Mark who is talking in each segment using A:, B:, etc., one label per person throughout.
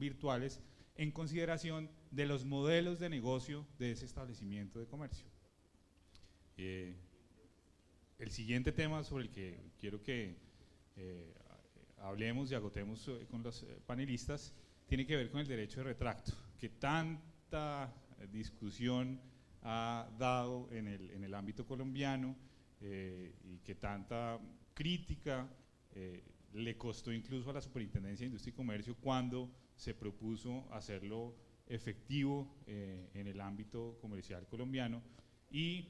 A: virtuales en consideración de los modelos de negocio de ese establecimiento de comercio. El siguiente tema sobre el que quiero que hablemos y agotemos con los panelistas tiene que ver con el derecho de retracto, que tanta discusión ha dado en el ámbito colombiano y que tanta crítica le costó incluso a la Superintendencia de Industria y Comercio cuando se propuso hacerlo efectivo en el ámbito comercial colombiano, y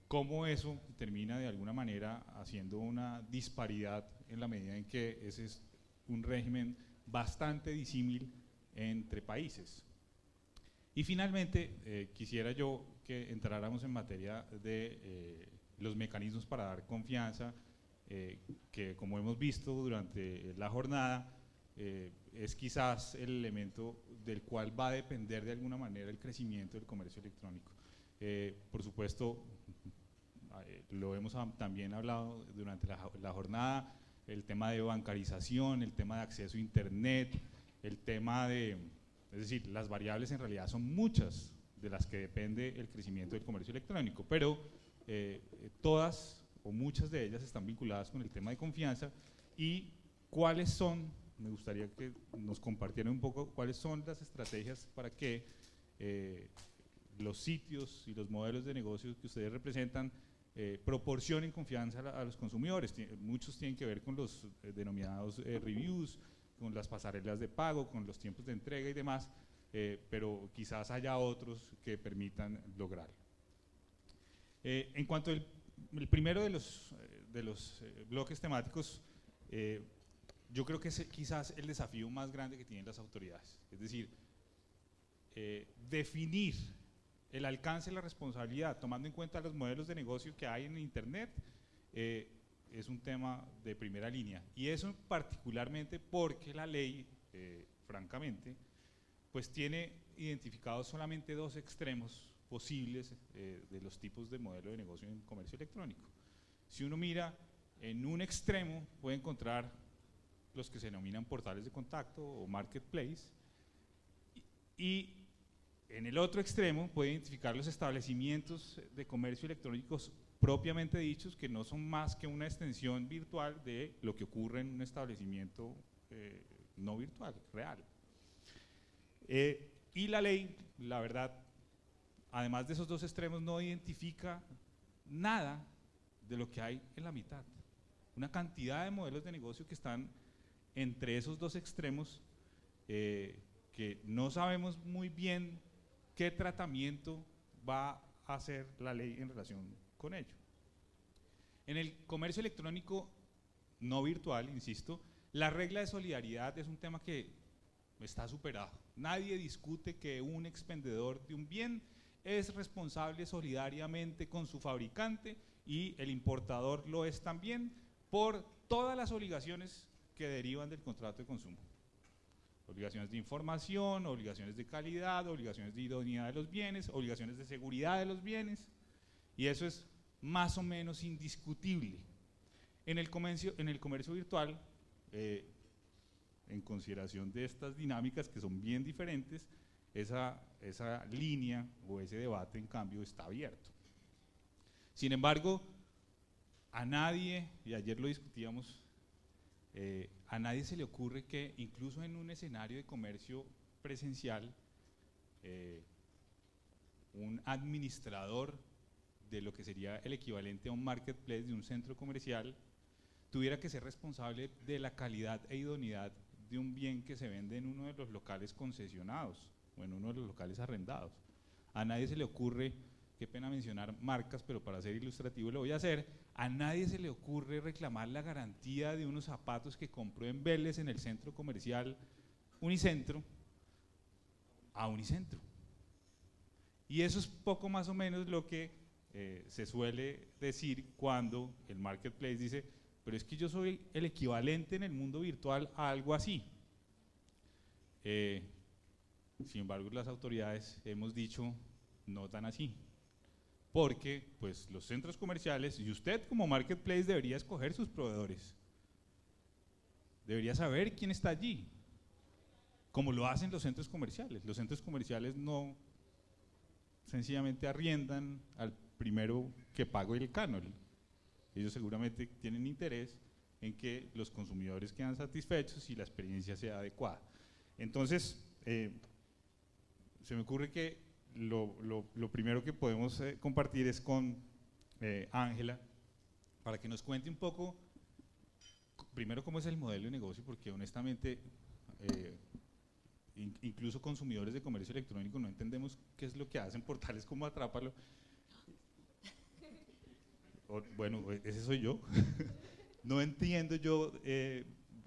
A: cómo eso termina de alguna manera haciendo una disparidad en la medida en que ese es un régimen bastante disímil entre países. Y finalmente quisiera yo que entráramos en materia de los mecanismos para dar confianza, que como hemos visto durante la jornada es quizás el elemento del cual va a depender de alguna manera el crecimiento del comercio electrónico. Por supuesto, lo hemos también hablado durante la jornada, el tema de bancarización, el tema de acceso a internet, el tema de, es decir, las variables en realidad son muchas de las que depende el crecimiento del comercio electrónico, pero todas o muchas de ellas están vinculadas con el tema de confianza. Y cuáles son, me gustaría que nos compartieran un poco cuáles son las estrategias para que los sitios y los modelos de negocios que ustedes representan proporcionen confianza a los consumidores. Muchos tienen que ver con los denominados reviews, con las pasarelas de pago, con los tiempos de entrega y demás, pero quizás haya otros que permitan lograrlo. En cuanto al primero de los bloques temáticos, yo creo que es quizás el desafío más grande que tienen las autoridades, es decir, definir el alcance de la responsabilidad, tomando en cuenta los modelos de negocio que hay en Internet, es un tema de primera línea. Y eso particularmente porque la ley, francamente, pues tiene identificados solamente dos extremos posibles de los tipos de modelo de negocio en comercio electrónico. Si uno mira, en un extremo puede encontrar los que se denominan portales de contacto o marketplace, y en el otro extremo puede identificar los establecimientos de comercio electrónicos propiamente dichos, que no son más que una extensión virtual de lo que ocurre en un establecimiento no virtual, real. Y la ley, la verdad, además de esos dos extremos, no identifica nada de lo que hay en la mitad. Una cantidad de modelos de negocio que están entre esos dos extremos, que no sabemos muy bien qué tratamiento va a hacer la ley en relación con ello. En el comercio electrónico no virtual, insisto, la regla de solidaridad es un tema que está superado. Nadie discute que un expendedor de un bien es responsable solidariamente con su fabricante y el importador lo es también por todas las obligaciones que derivan del contrato de consumo. Obligaciones de información, obligaciones de calidad, obligaciones de idoneidad de los bienes, obligaciones de seguridad de los bienes, y eso es más o menos indiscutible. En el comercio virtual, en consideración de estas dinámicas que son bien diferentes, esa línea o ese debate en cambio está abierto. Sin embargo, a nadie, y ayer lo discutíamos, a nadie se le ocurre que incluso en un escenario de comercio presencial, un administrador de lo que sería el equivalente a un marketplace de un centro comercial tuviera que ser responsable de la calidad e idoneidad de un bien que se vende en uno de los locales concesionados o en uno de los locales arrendados. A nadie se le ocurre, qué pena mencionar marcas, pero para ser ilustrativo lo voy a hacer, a nadie se le ocurre reclamar la garantía de unos zapatos que compró en Vélez en el centro comercial Unicentro a Unicentro. Y eso es poco más o menos lo que se suele decir cuando el marketplace dice, pero es que yo soy el equivalente en el mundo virtual a algo así. Sin embargo, las autoridades hemos dicho, no tan así, porque pues los centros comerciales, y usted como marketplace debería escoger sus proveedores, debería saber quién está allí, como lo hacen los centros comerciales. Los centros comerciales no sencillamente arriendan al primero que pague el canon. Ellos seguramente tienen interés en que los consumidores quedan satisfechos y la experiencia sea adecuada. Entonces, se me ocurre que lo primero que podemos compartir es con Ángela, para que nos cuente un poco, primero cómo es el modelo de negocio, porque honestamente, incluso consumidores de comercio electrónico no entendemos qué es lo que hacen portales como Atrápalo. Bueno, ese soy yo. No entiendo yo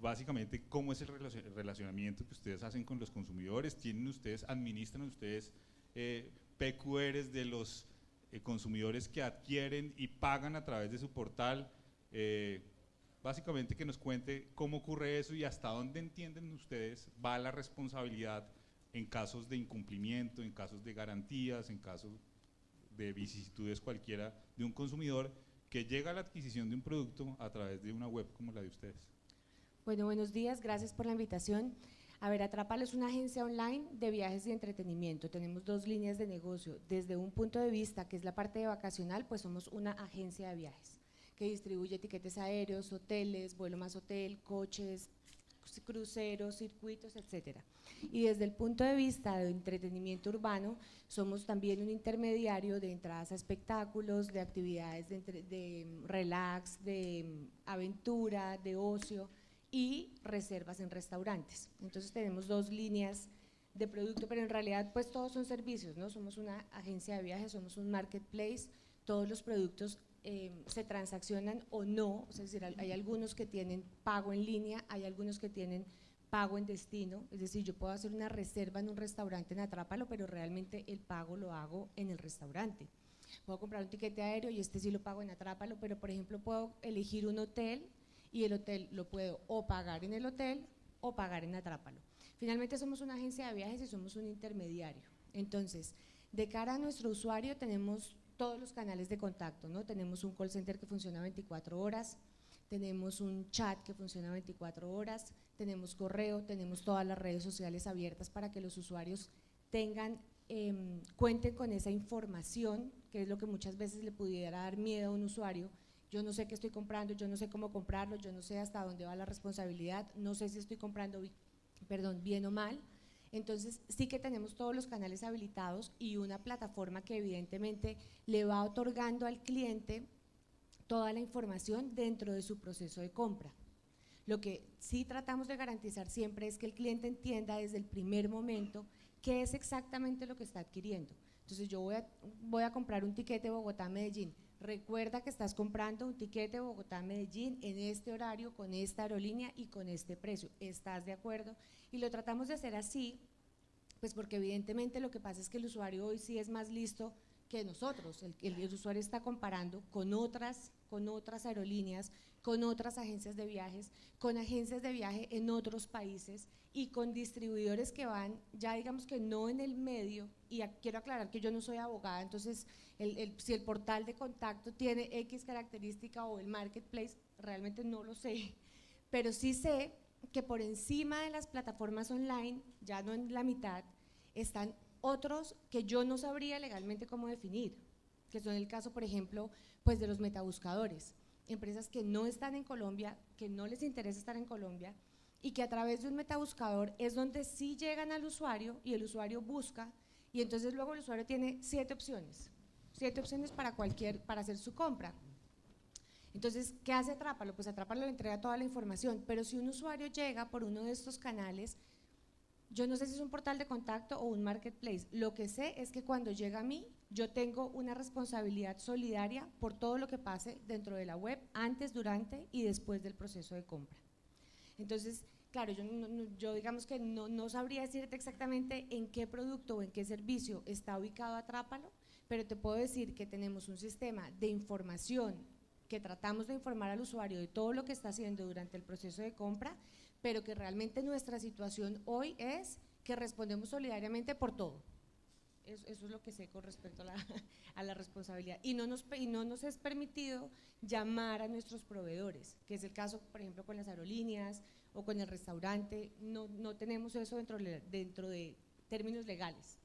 A: básicamente cómo es el relacionamiento que ustedes hacen con los consumidores. Administran ustedes PQRs de los consumidores que adquieren y pagan a través de su portal. Básicamente que nos cuente cómo ocurre eso y hasta dónde entienden ustedes va la responsabilidad en casos de incumplimiento, en casos de garantías, en casos de vicisitudes cualquiera de un consumidor que llega a la adquisición de un producto a través de una web como la de ustedes.
B: Bueno, buenos días, gracias por la invitación. A ver, Atrápalo es una agencia online de viajes y entretenimiento. Tenemos dos líneas de negocio. Desde un punto de vista que es la parte de vacacional, pues somos una agencia de viajes que distribuye tiquetes aéreos, hoteles, vuelo más hotel, coches, cruceros, circuitos, etcétera. Y desde el punto de vista de entretenimiento urbano, somos también un intermediario de entradas a espectáculos, de actividades de relax, de aventura, de ocio y reservas en restaurantes. Entonces tenemos dos líneas de producto, pero en realidad pues todos son servicios, ¿no? Somos una agencia de viajes, somos un marketplace, todos los productos se transaccionan o no, es decir, hay algunos que tienen pago en línea, hay algunos que tienen pago en destino, es decir, yo puedo hacer una reserva en un restaurante en Atrápalo, pero realmente el pago lo hago en el restaurante. Puedo comprar un tiquete aéreo y este sí lo pago en Atrápalo, pero por ejemplo puedo elegir un hotel y el hotel lo puedo o pagar en el hotel o pagar en Atrápalo. Finalmente somos una agencia de viajes y somos un intermediario. Entonces, de cara a nuestro usuario tenemos todos los canales de contacto, ¿no? Tenemos un call center que funciona 24 horas, tenemos un chat que funciona 24 horas, tenemos correo, tenemos todas las redes sociales abiertas para que los usuarios tengan, cuenten con esa información, que es lo que muchas veces le pudiera dar miedo a un usuario. Yo no sé qué estoy comprando, yo no sé cómo comprarlo, yo no sé hasta dónde va la responsabilidad, no sé si estoy comprando bien o mal. Entonces sí que tenemos todos los canales habilitados y una plataforma que evidentemente le va otorgando al cliente toda la información dentro de su proceso de compra. Lo que sí tratamos de garantizar siempre es que el cliente entienda desde el primer momento qué es exactamente lo que está adquiriendo. Entonces yo voy a comprar un tiquete Bogotá-Medellín. Recuerda que estás comprando un tiquete Bogotá-Medellín en este horario, con esta aerolínea y con este precio. ¿Estás de acuerdo? Y lo tratamos de hacer así, pues porque evidentemente lo que pasa es que el usuario hoy sí es más listo que nosotros. El usuario está comparando con otras aerolíneas, con otras agencias de viajes, con agencias de viaje en otros países y con distribuidores que van ya digamos que no en el medio, y quiero aclarar que yo no soy abogada, entonces si el portal de contacto tiene X característica o el marketplace, realmente no lo sé, pero sí sé que por encima de las plataformas online, ya no en la mitad, están otros que yo no sabría legalmente cómo definir, que son el caso, por ejemplo, pues de los metabuscadores, empresas que no están en Colombia, que no les interesa estar en Colombia y que a través de un metabuscador es donde sí llegan al usuario y el usuario busca y entonces luego el usuario tiene 7 opciones para hacer su compra. Entonces, ¿qué hace Atrápalo? Pues Atrápalo le entrega toda la información, pero si un usuario llega por uno de estos canales, yo no sé si es un portal de contacto o un marketplace, lo que sé es que cuando llega a mí, yo tengo una responsabilidad solidaria por todo lo que pase dentro de la web, antes, durante y después del proceso de compra. Entonces, claro, yo digamos que no sabría decirte exactamente en qué producto o en qué servicio está ubicado Atrápalo, pero te puedo decir que tenemos un sistema de información que tratamos de informar al usuario de todo lo que está haciendo durante el proceso de compra, pero que realmente nuestra situación hoy es que respondemos solidariamente por todo. Eso es lo que sé con respecto a la responsabilidad. Y no nos es permitido llamar a nuestros proveedores, que es el caso, por ejemplo, con las aerolíneas o con el restaurante, no tenemos eso dentro de términos legales.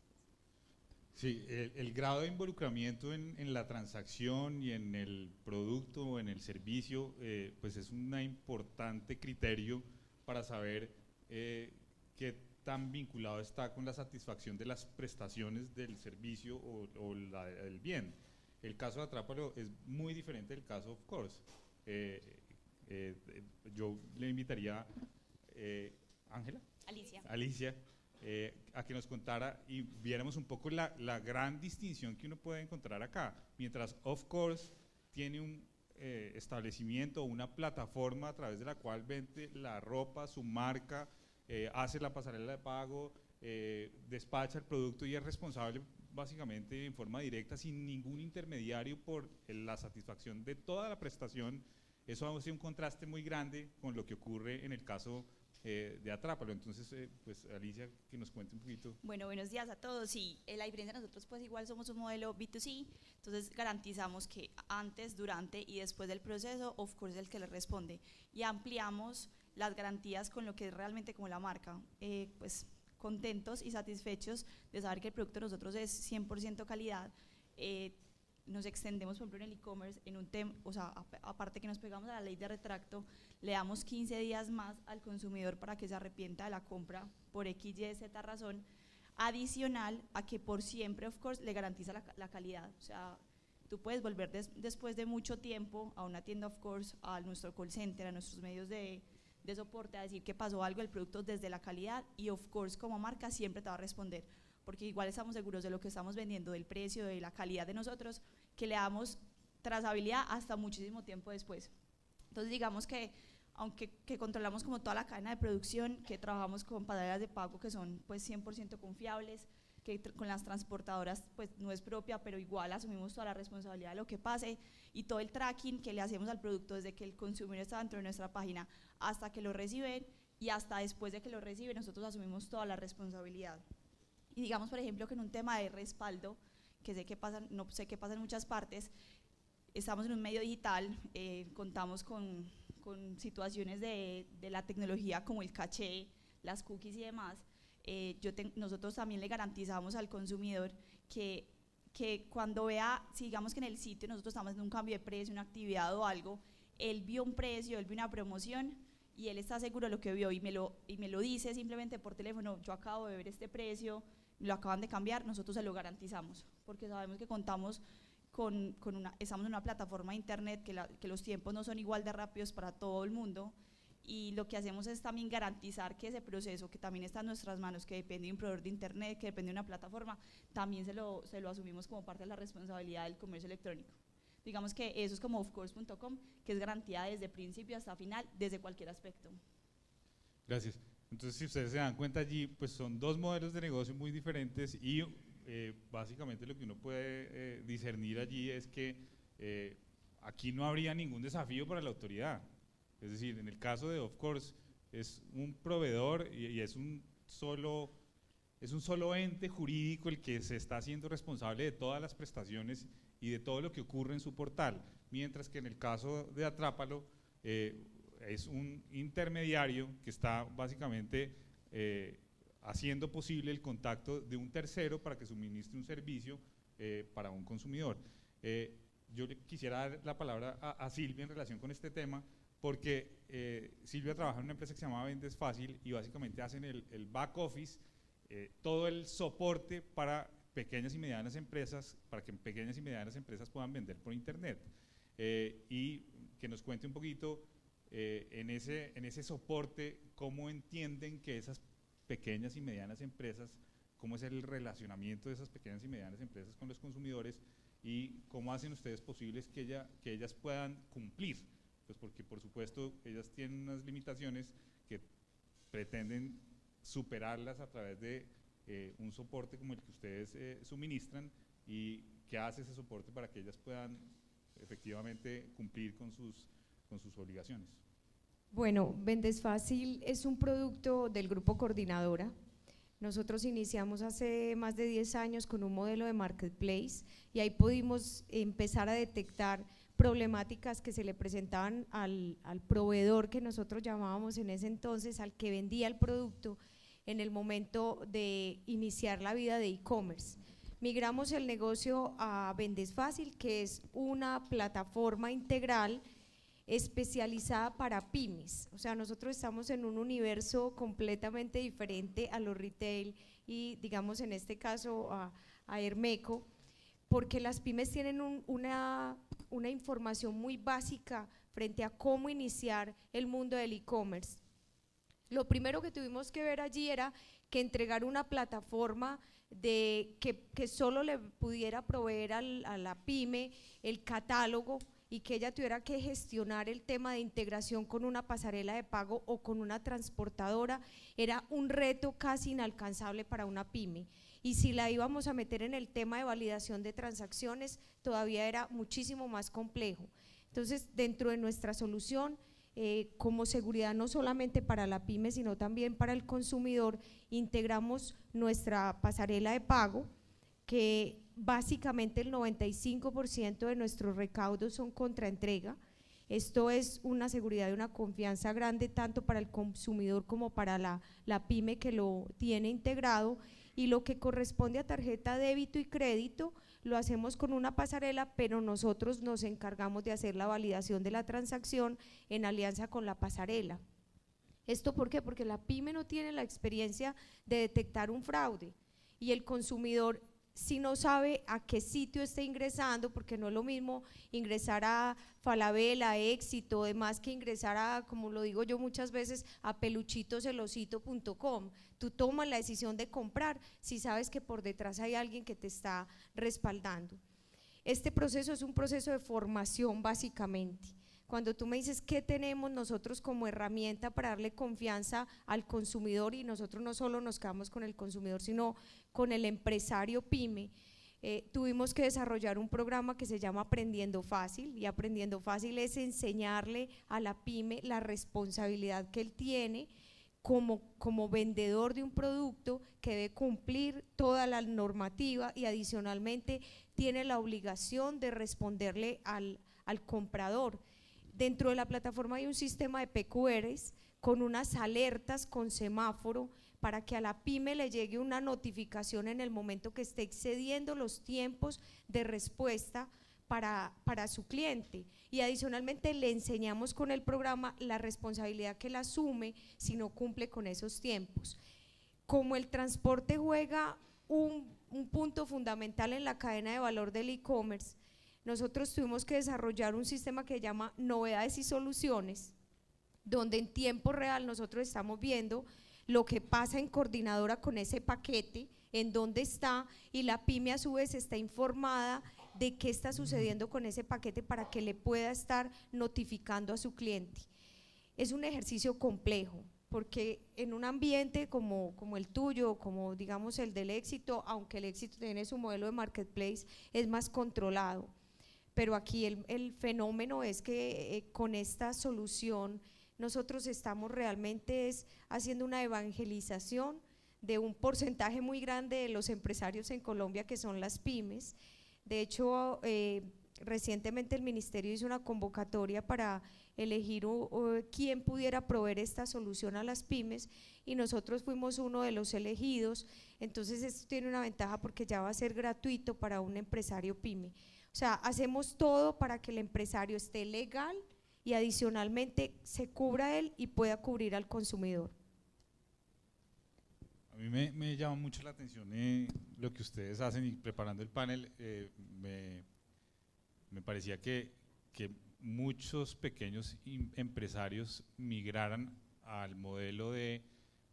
A: Sí, el grado de involucramiento en la transacción y en el producto o en el servicio, pues es un importante criterio para saber qué tan vinculado está con la satisfacción de las prestaciones del servicio o del bien. El caso de Atrápalo es muy diferente del caso Of Course. Yo le invitaría Ángela. Alicia. A que nos contara y viéramos un poco la gran distinción que uno puede encontrar acá. Mientras Of Course tiene un establecimiento o una plataforma a través de la cual vende la ropa, su marca, hace la pasarela de pago, despacha el producto y es responsable básicamente en forma directa, sin ningún intermediario, por la satisfacción de toda la prestación. Eso hace un contraste muy grande con lo que ocurre en el caso de Atrápalo. Entonces, pues Alicia, que nos cuente un poquito.
C: Bueno, buenos días a todos. Sí, la diferencia de nosotros, pues igual somos un modelo B2C, entonces garantizamos que antes, durante y después del proceso, Of Course es el que le responde, y ampliamos las garantías con lo que es realmente como la marca. Pues contentos y satisfechos de saber que el producto de nosotros es 100% calidad. Nos extendemos, por ejemplo, en el e-commerce, en un tema, o sea, aparte que nos pegamos a la ley de retracto, le damos 15 días más al consumidor para que se arrepienta de la compra por X, Y, Z razón, adicional a que por siempre, Of Course, le garantiza la calidad. O sea, tú puedes volver después de mucho tiempo a una tienda Of Course, a nuestro call center, a nuestros medios de soporte, a decir que pasó algo del producto desde la calidad, y Of Course como marca siempre te va a responder, porque igual estamos seguros de lo que estamos vendiendo, del precio, de la calidad de nosotros, que le damos trazabilidad hasta muchísimo tiempo después. Entonces digamos que aunque controlamos como toda la cadena de producción, que trabajamos con pasarelas de pago que son pues 100% confiables, que con las transportadoras pues no es propia, pero igual asumimos toda la responsabilidad de lo que pase, y todo el tracking que le hacemos al producto desde que el consumidor está dentro de nuestra página hasta que lo reciben, y hasta después de que lo reciben nosotros asumimos toda la responsabilidad. Y digamos, por ejemplo, que en un tema de respaldo, que sé que pasa, no sé qué pasa en muchas partes, estamos en un medio digital, contamos con situaciones de la tecnología como el caché, las cookies y demás. Nosotros también le garantizamos al consumidor que cuando vea, si digamos que en el sitio nosotros estamos haciendo un cambio de precio, una actividad o algo, él vio un precio, él vio una promoción y él está seguro de lo que vio y me lo dice simplemente por teléfono: yo acabo de ver este precio, lo acaban de cambiar, nosotros se lo garantizamos, porque sabemos que contamos estamos en una plataforma de internet que los tiempos no son igual de rápidos para todo el mundo, y lo que hacemos es también garantizar que ese proceso, que también está en nuestras manos, que depende de un proveedor de internet, que depende de una plataforma, también se lo asumimos como parte de la responsabilidad del comercio electrónico. Digamos que eso es como ofcourse.com, que es garantía desde principio hasta final, desde cualquier aspecto.
A: Gracias. Entonces, si ustedes se dan cuenta allí, pues son dos modelos de negocio muy diferentes, y básicamente lo que uno puede discernir allí es que aquí no habría ningún desafío para la autoridad. Es decir, en el caso de Of Course es un proveedor y es un solo ente jurídico el que se está haciendo responsable de todas las prestaciones y de todo lo que ocurre en su portal, mientras que en el caso de Atrápalo es un intermediario que está básicamente haciendo posible el contacto de un tercero para que suministre un servicio para un consumidor. Yo le quisiera dar la palabra a Silvia en relación con este tema, porque Silvia trabaja en una empresa que se llama Vendes Fácil, y básicamente hacen el back office, todo el soporte para pequeñas y medianas empresas, para que pequeñas y medianas empresas puedan vender por internet, y que nos cuente un poquito en ese soporte cómo entienden que esas pequeñas y medianas empresas, cómo es el relacionamiento de esas pequeñas y medianas empresas con los consumidores, y cómo hacen ustedes posibles que ellas puedan cumplir, pues porque por supuesto ellas tienen unas limitaciones que pretenden superarlas a través de un soporte como el que ustedes suministran, y qué hace ese soporte para que ellas puedan efectivamente cumplir con sus obligaciones.
D: Bueno, Vendes Fácil es un producto del Grupo Coordinadora. Nosotros iniciamos hace más de 10 años con un modelo de marketplace, y ahí pudimos empezar a detectar problemáticas que se le presentaban al proveedor que nosotros llamábamos en ese entonces, al que vendía el producto en el momento de iniciar la vida de e-commerce. Migramos el negocio a Vendes Fácil, que es una plataforma integral especializada para pymes. O sea, nosotros estamos en un universo completamente diferente a los retail y, digamos, en este caso a Hermeco, porque las pymes tienen una información muy básica frente a cómo iniciar el mundo del e-commerce. Lo primero que tuvimos que ver allí era que entregar una plataforma que solo le pudiera proveer a la pyme el catálogo y que ella tuviera que gestionar el tema de integración con una pasarela de pago o con una transportadora, era un reto casi inalcanzable para una pyme. Y si la íbamos a meter en el tema de validación de transacciones, todavía era muchísimo más complejo. Entonces, dentro de nuestra solución, como seguridad no solamente para la pyme, sino también para el consumidor, integramos nuestra pasarela de pago, que básicamente el 95% de nuestros recaudos son contraentrega. Esto es una seguridad y una confianza grande tanto para el consumidor como para la pyme que lo tiene integrado, y lo que corresponde a tarjeta débito y crédito lo hacemos con una pasarela, pero nosotros nos encargamos de hacer la validación de la transacción en alianza con la pasarela. ¿Esto por qué? Porque la pyme no tiene la experiencia de detectar un fraude y el consumidor, si no sabe a qué sitio está ingresando, porque no es lo mismo ingresar a Falabella, a Éxito, demás que ingresar a, como lo digo yo muchas veces, a peluchitocelosito.com. Tú tomas la decisión de comprar si sabes que por detrás hay alguien que te está respaldando. Este proceso es un proceso de formación básicamente. Cuando tú me dices qué tenemos nosotros como herramienta para darle confianza al consumidor, y nosotros no solo nos quedamos con el consumidor, sino con el empresario pyme, tuvimos que desarrollar un programa que se llama Aprendiendo Fácil, y Aprendiendo Fácil es enseñarle a la pyme la responsabilidad que él tiene como vendedor de un producto, que debe cumplir toda la normativa y adicionalmente tiene la obligación de responderle al comprador. Dentro de la plataforma hay un sistema de PQRs con unas alertas con semáforo para que a la pyme le llegue una notificación en el momento que esté excediendo los tiempos de respuesta para su cliente, y adicionalmente le enseñamos con el programa la responsabilidad que él asume si no cumple con esos tiempos. Como el transporte juega un punto fundamental en la cadena de valor del e-commerce, nosotros tuvimos que desarrollar un sistema que se llama Novedades y Soluciones, donde en tiempo real nosotros estamos viendo lo que pasa en coordinadora con ese paquete, en dónde está, y la pyme a su vez está informada de qué está sucediendo con ese paquete para que le pueda estar notificando a su cliente. Es un ejercicio complejo, porque en un ambiente como el tuyo, como digamos el del Éxito, aunque el Éxito tiene su modelo de marketplace, es más controlado. Pero aquí el fenómeno es que con esta solución nosotros estamos realmente haciendo una evangelización de un porcentaje muy grande de los empresarios en Colombia, que son las pymes. De hecho, recientemente el ministerio hizo una convocatoria para elegir quién pudiera proveer esta solución a las pymes, y nosotros fuimos uno de los elegidos. Entonces esto tiene una ventaja porque ya va a ser gratuito para un empresario pyme. O sea, hacemos todo para que el empresario esté legal y adicionalmente se cubra él y pueda cubrir al consumidor.
A: A mí me llama mucho la atención lo que ustedes hacen, y preparando el panel me parecía que muchos pequeños empresarios migraran al modelo de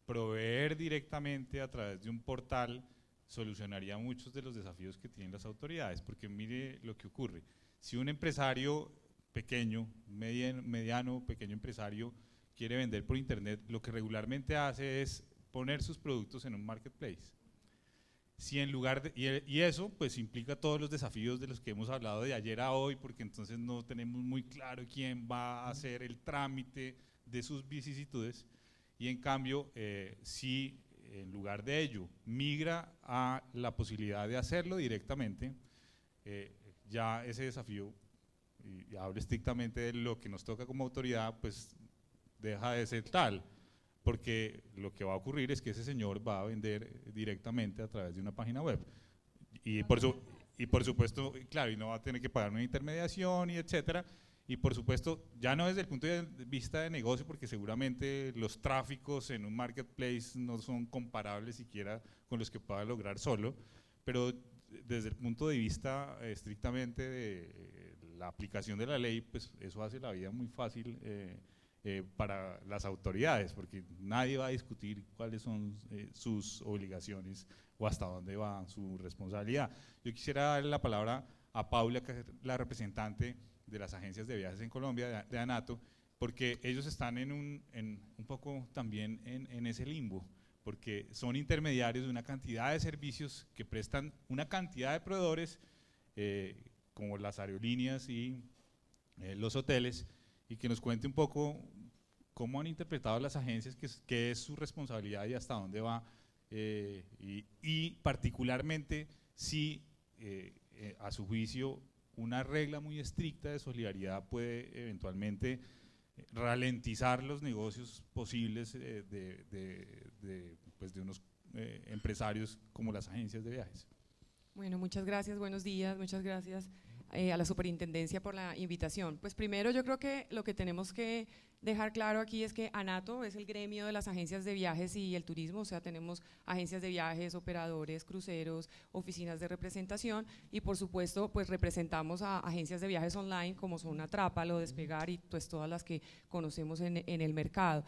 A: proveer directamente a través de un portal. Solucionaría muchos de los desafíos que tienen las autoridades, porque mire lo que ocurre. Si un empresario pequeño, mediano, pequeño empresario quiere vender por internet, lo que regularmente hace es poner sus productos en un marketplace. Si en lugar de, y eso pues implica todos los desafíos de los que hemos hablado de ayer a hoy, porque entonces no tenemos muy claro quién va a hacer el trámite de sus vicisitudes, y en cambio si en lugar de ello migra a la posibilidad de hacerlo directamente, ya ese desafío y hablo estrictamente de lo que nos toca como autoridad, pues deja de ser tal, porque lo que va a ocurrir es que ese señor va a vender directamente a través de una página web. Y por supuesto, claro, y no va a tener que pagar una intermediación y etcétera. Y por supuesto, ya no desde el punto de vista de negocio, porque seguramente los tráficos en un marketplace no son comparables siquiera con los que pueda lograr solo, pero desde el punto de vista estrictamente de la aplicación de la ley, pues eso hace la vida muy fácil para las autoridades, porque nadie va a discutir cuáles son sus obligaciones o hasta dónde va su responsabilidad. Yo quisiera darle la palabra a Paula, que es la representante de las agencias de viajes en Colombia, de ANATO, porque ellos están en un poco también en ese limbo, porque son intermediarios de una cantidad de servicios que prestan una cantidad de proveedores, como las aerolíneas y los hoteles, y que nos cuente un poco cómo han interpretado las agencias, qué es su responsabilidad y hasta dónde va, y particularmente si a su juicio una regla muy estricta de solidaridad puede eventualmente ralentizar los negocios posibles pues de unos empresarios como las agencias de viajes.
E: Bueno, muchas gracias, buenos días, muchas gracias a la superintendencia por la invitación. Pues primero yo creo que lo que tenemos que dejar claro aquí es que ANATO es el gremio de las agencias de viajes y el turismo, o sea, tenemos agencias de viajes, operadores, cruceros, oficinas de representación y por supuesto pues representamos a agencias de viajes online como son Atrápalo, Despegar y pues todas las que conocemos en el mercado.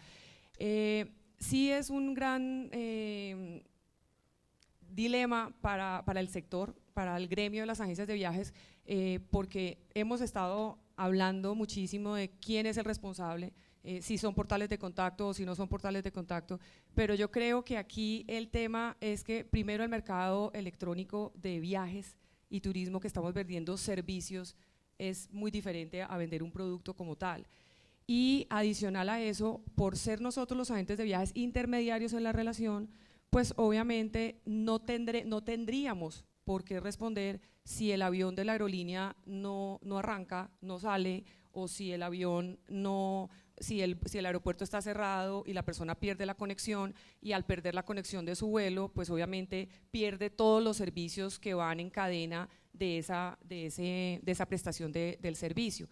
E: Sí es un gran dilema para el sector, para el gremio de las agencias de viajes, porque hemos estado hablando muchísimo de quién es el responsable, si son portales de contacto o si no son portales de contacto, pero yo creo que aquí el tema es que primero el mercado electrónico de viajes y turismo, que estamos vendiendo servicios, es muy diferente a vender un producto como tal. Y adicional a eso, por ser nosotros los agentes de viajes intermediarios en la relación, pues obviamente no tendríamos por qué responder si el avión de la aerolínea no arranca, no sale, o si el avión si el aeropuerto está cerrado y la persona pierde la conexión, y al perder la conexión de su vuelo, pues obviamente pierde todos los servicios que van en cadena de esa prestación del servicio.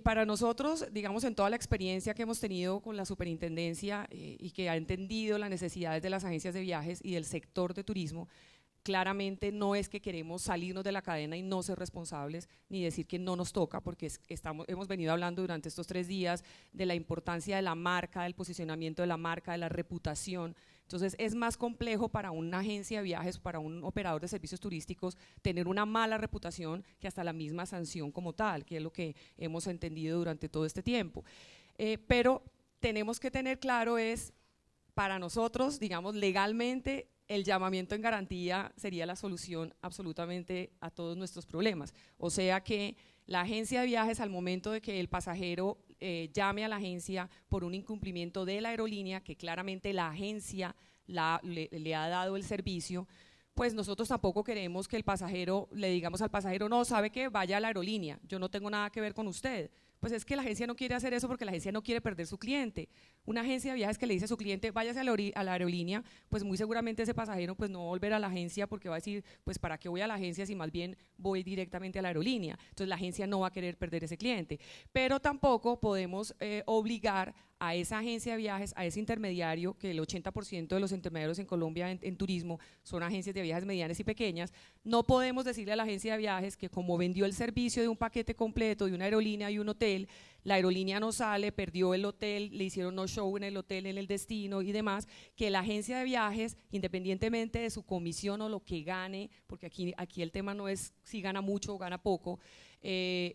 E: Para nosotros, digamos, en toda la experiencia que hemos tenido con la superintendencia y que ha entendido las necesidades de las agencias de viajes y del sector de turismo, claramente no es que queremos salirnos de la cadena y no ser responsables, ni decir que no nos toca, porque hemos venido hablando durante estos 3 días de la importancia de la marca, del posicionamiento de la marca, de la reputación. Entonces es más complejo para una agencia de viajes, para un operador de servicios turísticos, tener una mala reputación que hasta la misma sanción como tal, que es lo que hemos entendido durante todo este tiempo. Pero tenemos que tener claro para nosotros, digamos, legalmente, el llamamiento en garantía sería la solución absolutamente a todos nuestros problemas. O sea que la agencia de viajes, al momento de que el pasajero llame a la agencia por un incumplimiento de la aerolínea, que claramente la agencia le ha dado el servicio, pues nosotros tampoco queremos que el pasajero, le digamos al pasajero, no, sabe que vaya a la aerolínea, yo no tengo nada que ver con usted. Pues es que la agencia no quiere hacer eso porque la agencia no quiere perder su cliente. Una agencia de viajes que le dice a su cliente, váyase a la aerolínea, pues muy seguramente ese pasajero pues no va a volver a la agencia porque va a decir, pues ¿para qué voy a la agencia si más bien voy directamente a la aerolínea? Entonces la agencia no va a querer perder ese cliente. Pero tampoco podemos obligar a esa agencia de viajes, a ese intermediario, que el 80% de los intermediarios en Colombia en turismo son agencias de viajes medianas y pequeñas, no podemos decirle a la agencia de viajes que como vendió el servicio de un paquete completo, de una aerolínea y un hotel, la aerolínea no sale, perdió el hotel, le hicieron no show en el hotel, en el destino y demás, que la agencia de viajes, independientemente de su comisión o lo que gane, porque aquí el tema no es si gana mucho o gana poco,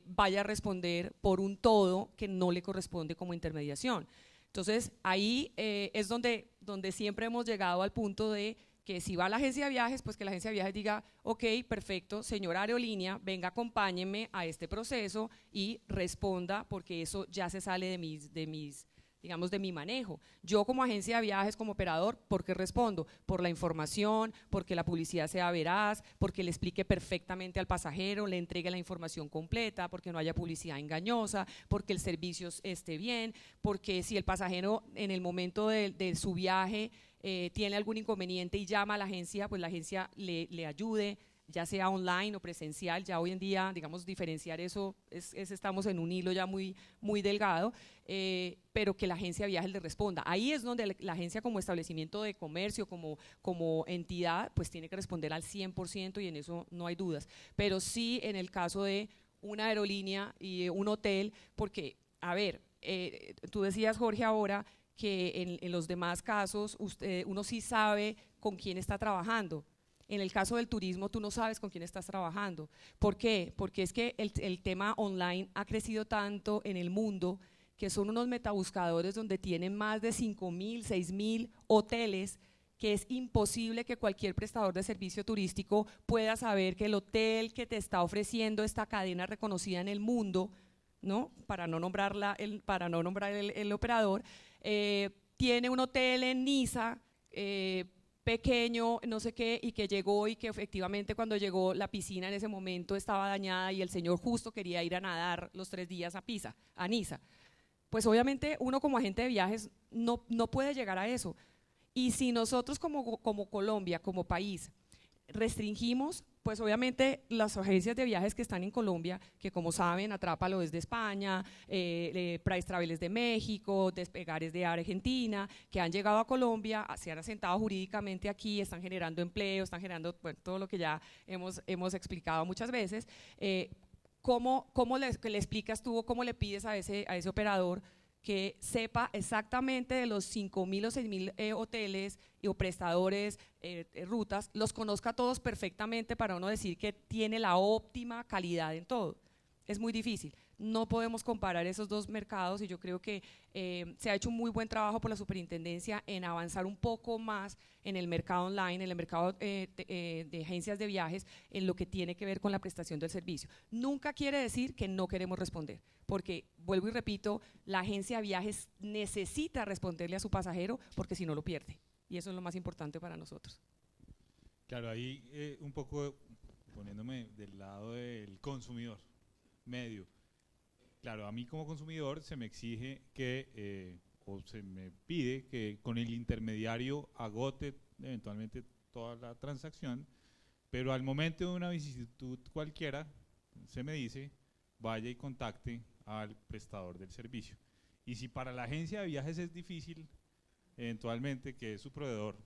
E: vaya a responder por un todo que no le corresponde como intermediación. Entonces ahí es donde siempre hemos llegado al punto de que si va a la agencia de viajes, pues que la agencia de viajes diga, ok, perfecto, señora aerolínea, venga, acompáñenme a este proceso y responda, porque eso ya se sale de digamos, de mi manejo. Yo como agencia de viajes, como operador, ¿por qué respondo? Por la información, porque la publicidad sea veraz, porque le explique perfectamente al pasajero, le entregue la información completa, porque no haya publicidad engañosa, porque el servicio esté bien, porque si el pasajero en el momento de su viaje tiene algún inconveniente y llama a la agencia, pues la agencia le ayude, ya sea online o presencial. Ya hoy en día, digamos, diferenciar eso, estamos en un hilo ya muy delgado, pero que la agencia de viajes le responda. Ahí es donde la agencia como establecimiento de comercio, como entidad, pues tiene que responder al 100% y en eso no hay dudas. Pero sí en el caso de una aerolínea y un hotel, porque, a ver, tú decías, Jorge, ahora que en los demás casos uno sí sabe con quién está trabajando. En el caso del turismo, tú no sabes con quién estás trabajando. ¿Por qué? Porque es que el tema online ha crecido tanto en el mundo que son unos metabuscadores donde tienen más de 5.000, 6.000 hoteles, que es imposible que cualquier prestador de servicio turístico pueda saber que el hotel que te está ofreciendo esta cadena reconocida en el mundo, ¿no? Para no nombrar el operador, tiene un hotel en Niza, pequeño, no sé qué, y que llegó y que efectivamente cuando llegó la piscina en ese momento estaba dañada y el señor justo quería ir a nadar los 3 días a Niza. Pues obviamente uno como agente de viajes no puede llegar a eso. Y si nosotros como Colombia, como país, restringimos, pues obviamente las agencias de viajes que están en Colombia, que como saben, Atrápalo es de España, Price Travel es de México, Despegar es de Argentina, que han llegado a Colombia, se han asentado jurídicamente aquí, están generando empleo, están generando, bueno, todo lo que ya hemos explicado muchas veces. ¿Cómo le explicas tú o cómo le pides a ese operador que sepa exactamente de los 5.000 o 6.000 hoteles o prestadores, rutas, los conozca todos perfectamente para uno decir que tiene la óptima calidad en todo? Es muy difícil. No podemos comparar esos dos mercados y yo creo que se ha hecho un muy buen trabajo por la superintendencia en avanzar un poco más en el mercado online, en el mercado de agencias de viajes, en lo que tiene que ver con la prestación del servicio. Nunca quiere decir que no queremos responder, porque vuelvo y repito, la agencia de viajes necesita responderle a su pasajero porque si no lo pierde, y eso es lo más importante para nosotros.
A: Claro, ahí un poco poniéndome del lado del consumidor medio. Claro, a mí como consumidor se me exige que, o se me pide que con el intermediario agote eventualmente toda la transacción, pero al momento de una vicisitud cualquiera se me dice vaya y contacte al prestador del servicio. Y si para la agencia de viajes es difícil, eventualmente, que es su proveedor,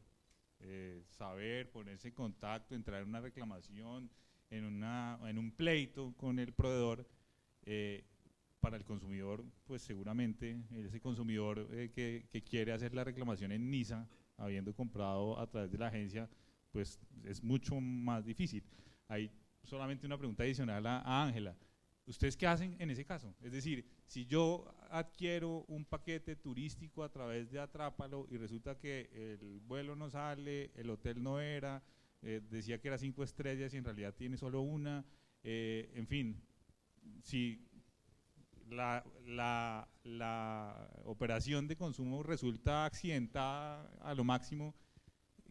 A: saber, ponerse en contacto, entrar en una reclamación, en un pleito con el proveedor, para el consumidor, pues seguramente ese consumidor que quiere hacer la reclamación en Niza, habiendo comprado a través de la agencia, pues es mucho más difícil. Hay solamente una pregunta adicional a Ángela. ¿Ustedes qué hacen en ese caso? Es decir, si yo adquiero un paquete turístico a través de Atrápalo y resulta que el vuelo no sale, el hotel no era, decía que era 5 estrellas y en realidad tiene solo una, en fin, si la operación de consumo resulta accidentada a lo máximo,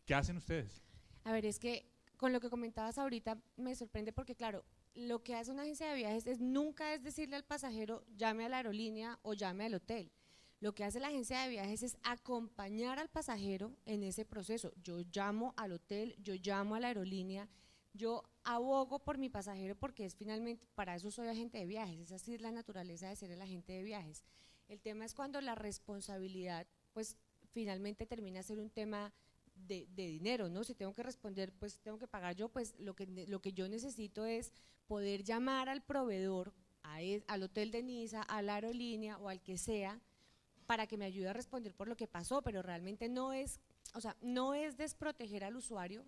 A: ¿qué hacen ustedes?
B: A ver, es que con lo que comentabas ahorita me sorprende porque claro, lo que hace una agencia de viajes nunca es decirle al pasajero llame a la aerolínea o llame al hotel. Lo que hace la agencia de viajes es acompañar al pasajero en ese proceso. Yo llamo al hotel, yo llamo a la aerolínea, yo abogo por mi pasajero porque es finalmente, para eso soy agente de viajes, es así la naturaleza de ser el agente de viajes. El tema es cuando la responsabilidad pues finalmente termina a ser un tema de dinero, ¿no? Si tengo que responder, pues tengo que pagar yo, pues lo que yo necesito es poder llamar al proveedor, al hotel de Niza, a la aerolínea o al que sea, para que me ayude a responder por lo que pasó, pero realmente no es, o sea, no es desproteger al usuario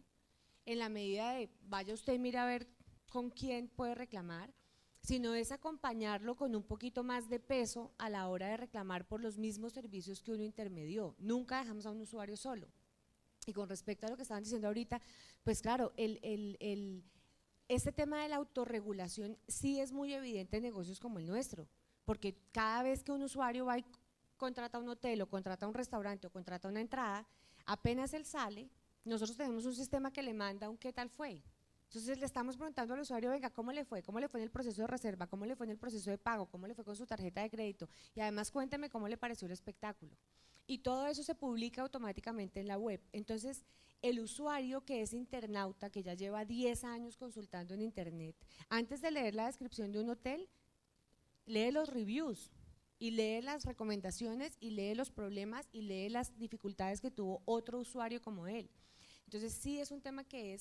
B: en la medida de vaya usted y mira a ver con quién puede reclamar, sino es acompañarlo con un poquito más de peso a la hora de reclamar por los mismos servicios que uno intermedió. Nunca dejamos a un usuario solo. Y con respecto a lo que estaban diciendo ahorita, pues claro, este tema de la autorregulación sí es muy evidente en negocios como el nuestro, porque cada vez que un usuario va y contrata un hotel o contrata un restaurante o contrata una entrada, apenas él sale, nosotros tenemos un sistema que le manda un qué tal fue. Entonces le estamos preguntando al usuario, venga, ¿cómo le fue? ¿Cómo le fue en el proceso de reserva? ¿Cómo le fue en el proceso de pago? ¿Cómo le fue con su tarjeta de crédito? Y además cuénteme cómo le pareció el espectáculo. Y todo eso se publica automáticamente en la web. Entonces, el usuario que es internauta, que ya lleva 10 años consultando en internet, antes de leer la descripción de un hotel, lee los reviews y lee las recomendaciones y lee los problemas y lee las dificultades que tuvo otro usuario como él. Entonces sí es un tema que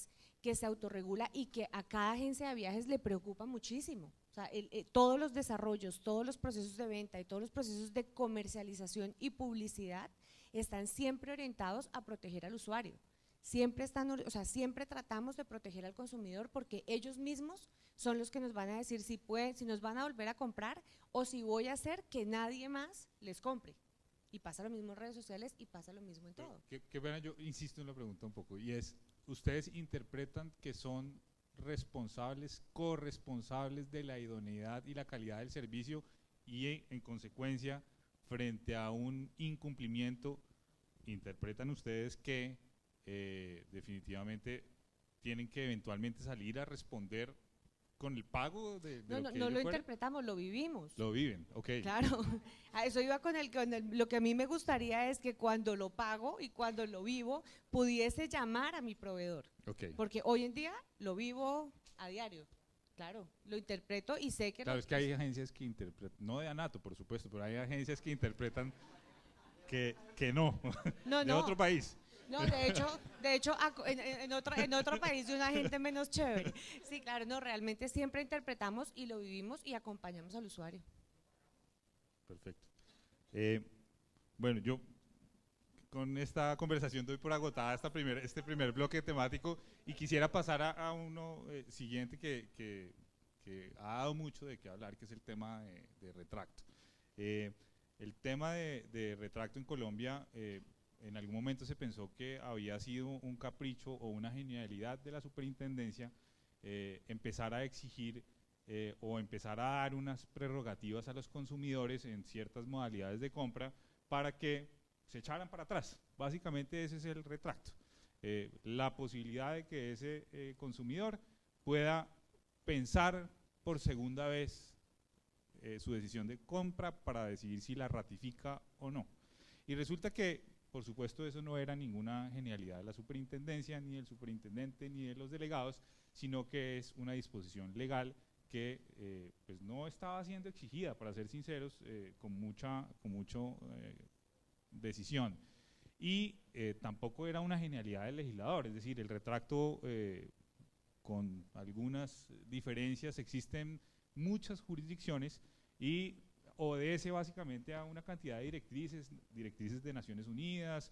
B: se autorregula y que a cada agencia de viajes le preocupa muchísimo. O sea, todos los desarrollos, todos los procesos de venta y todos los procesos de comercialización y publicidad están siempre orientados a proteger al usuario. Siempre siempre tratamos de proteger al consumidor porque ellos mismos son los que nos van a decir si nos van a volver a comprar o si voy a hacer que nadie más les compre. Y pasa lo mismo en redes sociales y pasa lo mismo en todo.
A: Qué pena, yo insisto en la pregunta un poco, y es, ¿ustedes interpretan que son responsables, corresponsables de la idoneidad y la calidad del servicio y en consecuencia, frente a un incumplimiento, interpretan ustedes que definitivamente tienen que eventualmente salir a responder con el pago de
B: no,
A: lo que
B: no lo
A: fuera?
B: interpretamos, lo vivimos.
A: Lo viven, ok.
B: Claro, a eso iba lo que a mí me gustaría es que cuando lo pago y cuando lo vivo, pudiese llamar a mi proveedor.
A: Okay.
B: Porque hoy en día lo vivo a diario. Claro, lo interpreto y sé que…
A: Claro, es que hay agencias que interpretan, no de ANATO, por supuesto, pero hay agencias que interpretan que no, de otro país.
B: No, de hecho en otro país de una gente menos chévere. Sí, claro, no, realmente siempre interpretamos y lo vivimos y acompañamos al usuario.
A: Perfecto. Bueno, yo con esta conversación doy por agotada este primer bloque temático y quisiera pasar a uno siguiente que ha dado mucho de qué hablar, que es el tema de retracto. El tema de retracto en Colombia, en algún momento se pensó que había sido un capricho o una genialidad de la superintendencia empezar a exigir o empezar a dar unas prerrogativas a los consumidores en ciertas modalidades de compra para que se echaran para atrás. Básicamente ese es el retracto. La posibilidad de que ese consumidor pueda pensar por segunda vez su decisión de compra para decidir si la ratifica o no. Y resulta que, por supuesto, eso no era ninguna genialidad de la superintendencia, ni del superintendente, ni de los delegados, sino que es una disposición legal que pues no estaba siendo exigida, para ser sinceros, con mucha decisión. Y tampoco era una genialidad del legislador, es decir, el retracto, con algunas diferencias, existen muchas jurisdicciones y obedece básicamente a una cantidad de directrices de Naciones Unidas,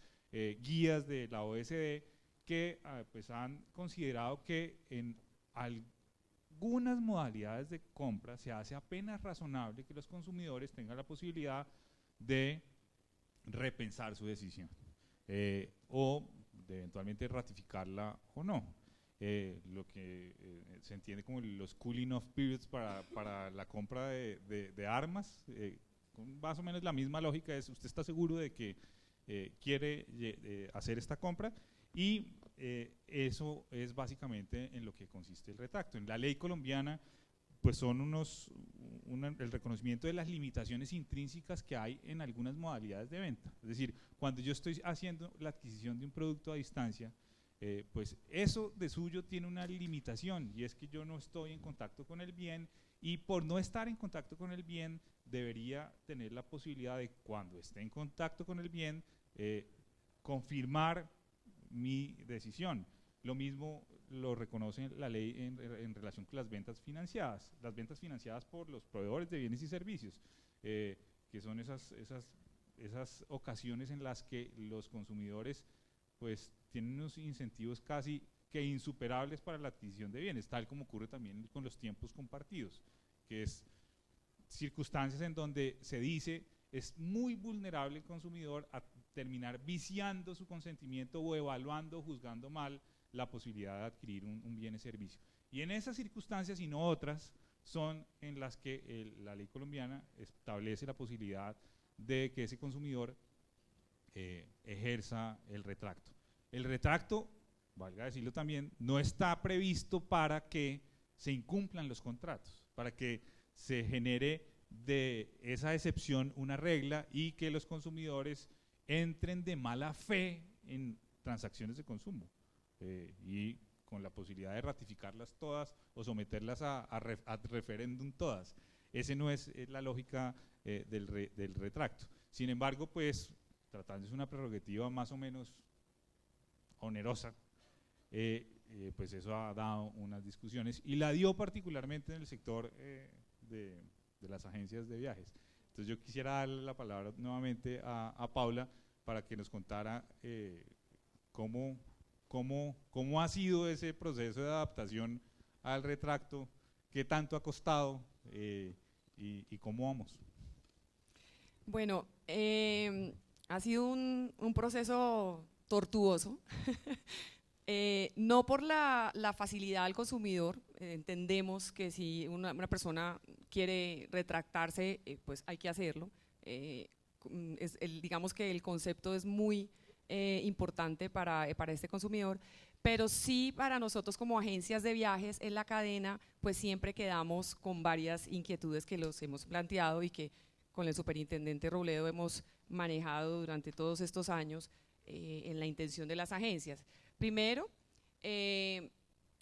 A: guías de la OECD, que pues han considerado que en algunas modalidades de compra se hace apenas razonable que los consumidores tengan la posibilidad de repensar su decisión o de eventualmente ratificarla o no. Lo que se entiende como los cooling off periods para la compra de armas, con más o menos la misma lógica, es usted está seguro de que quiere hacer esta compra, y eso es básicamente en lo que consiste el retracto. En la ley colombiana pues son el reconocimiento de las limitaciones intrínsecas que hay en algunas modalidades de venta. Es decir, cuando yo estoy haciendo la adquisición de un producto a distancia, pues eso de suyo tiene una limitación, y es que yo no estoy en contacto con el bien, y por no estar en contacto con el bien debería tener la posibilidad de, cuando esté en contacto con el bien, confirmar mi decisión. Lo mismo lo reconoce la ley en relación con las ventas financiadas por los proveedores de bienes y servicios, que son esas ocasiones en las que los consumidores pues tienen unos incentivos casi que insuperables para la adquisición de bienes, tal como ocurre también con los tiempos compartidos, que es circunstancias en donde se dice es muy vulnerable el consumidor a terminar viciando su consentimiento o evaluando o juzgando mal la posibilidad de adquirir un bien o servicio. Y en esas circunstancias y no otras son en las que la ley colombiana establece la posibilidad de que ese consumidor ejerza el retracto. El retracto, valga decirlo también, no está previsto para que se incumplan los contratos, para que se genere de esa excepción una regla y que los consumidores entren de mala fe en transacciones de consumo y con la posibilidad de ratificarlas todas o someterlas a referéndum todas. Ese no es la lógica del retracto. Sin embargo, pues tratándose de una prerrogativa más o menos onerosa, pues eso ha dado unas discusiones y la dio particularmente en el sector de las agencias de viajes. Entonces yo quisiera darle la palabra nuevamente a Paula para que nos contara cómo ha sido ese proceso de adaptación al retracto, qué tanto ha costado y cómo vamos.
E: Bueno, ha sido un proceso tortuoso, no por la facilidad al consumidor. Entendemos que si una persona quiere retractarse, pues hay que hacerlo. Digamos que el concepto es muy importante para este consumidor, pero sí para nosotros como agencias de viajes en la cadena, pues siempre quedamos con varias inquietudes que los hemos planteado y que con el superintendente Robledo hemos manejado durante todos estos años en la intención de las agencias. Primero,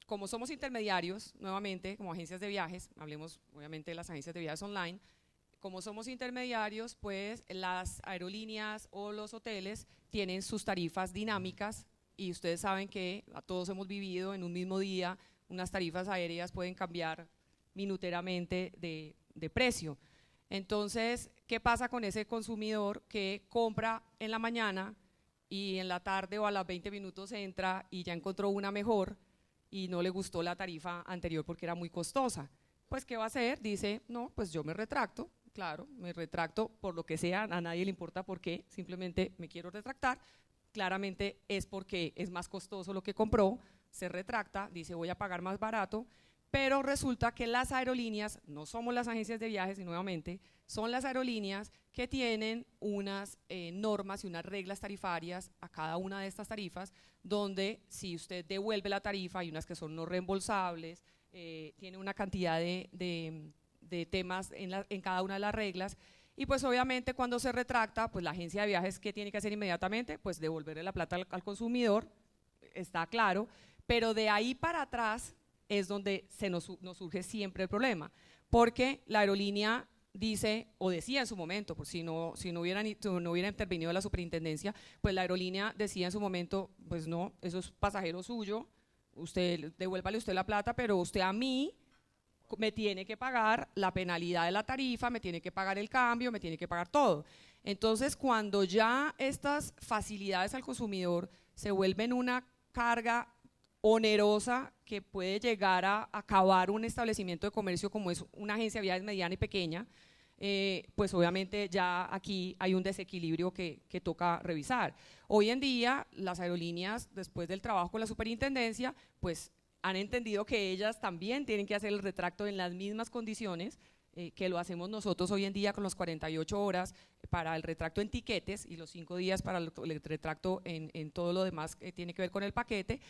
E: como somos intermediarios, nuevamente, como agencias de viajes, hablemos obviamente de las agencias de viajes online, como somos intermediarios, pues las aerolíneas o los hoteles tienen sus tarifas dinámicas y ustedes saben que todos hemos vivido en un mismo día, unas tarifas aéreas pueden cambiar minuteramente de precio. Entonces, ¿qué pasa con ese consumidor que compra en la mañana y en la tarde o a los 20 minutos entra y ya encontró una mejor y no le gustó la tarifa anterior porque era muy costosa? Pues, ¿qué va a hacer? Dice, no, pues yo me retracto, claro, me retracto por lo que sea, a nadie le importa por qué, simplemente me quiero retractar, claramente es porque es más costoso lo que compró, se retracta, dice voy a pagar más barato, pero resulta que las aerolíneas, no somos las agencias de viajes, y nuevamente, son las aerolíneas que tienen unas normas y unas reglas tarifarias a cada una de estas tarifas, donde si usted devuelve la tarifa, hay unas que son no reembolsables, tiene una cantidad de temas en cada una de las reglas, y pues obviamente cuando se retracta, pues la agencia de viajes, ¿qué tiene que hacer inmediatamente? Pues devolverle la plata al consumidor, está claro, pero de ahí para atrás es donde nos surge siempre el problema, porque la aerolínea dice, o decía en su momento, por si no hubiera intervenido la superintendencia, pues la aerolínea decía en su momento, pues no, eso es pasajero suyo, devuélvale usted la plata, pero usted a mí me tiene que pagar la penalidad de la tarifa, me tiene que pagar el cambio, me tiene que pagar todo. Entonces, cuando ya estas facilidades al consumidor se vuelven una carga onerosa que puede llegar a acabar un establecimiento de comercio como es una agencia de viajes mediana y pequeña, pues obviamente ya aquí hay un desequilibrio que toca revisar. Hoy en día las aerolíneas, después del trabajo con la superintendencia, pues han entendido que ellas también tienen que hacer el retracto en las mismas condiciones que lo hacemos nosotros hoy en día con las 48 horas para el retracto en tiquetes y los 5 días para el retracto en todo lo demás que tiene que ver con el paquete.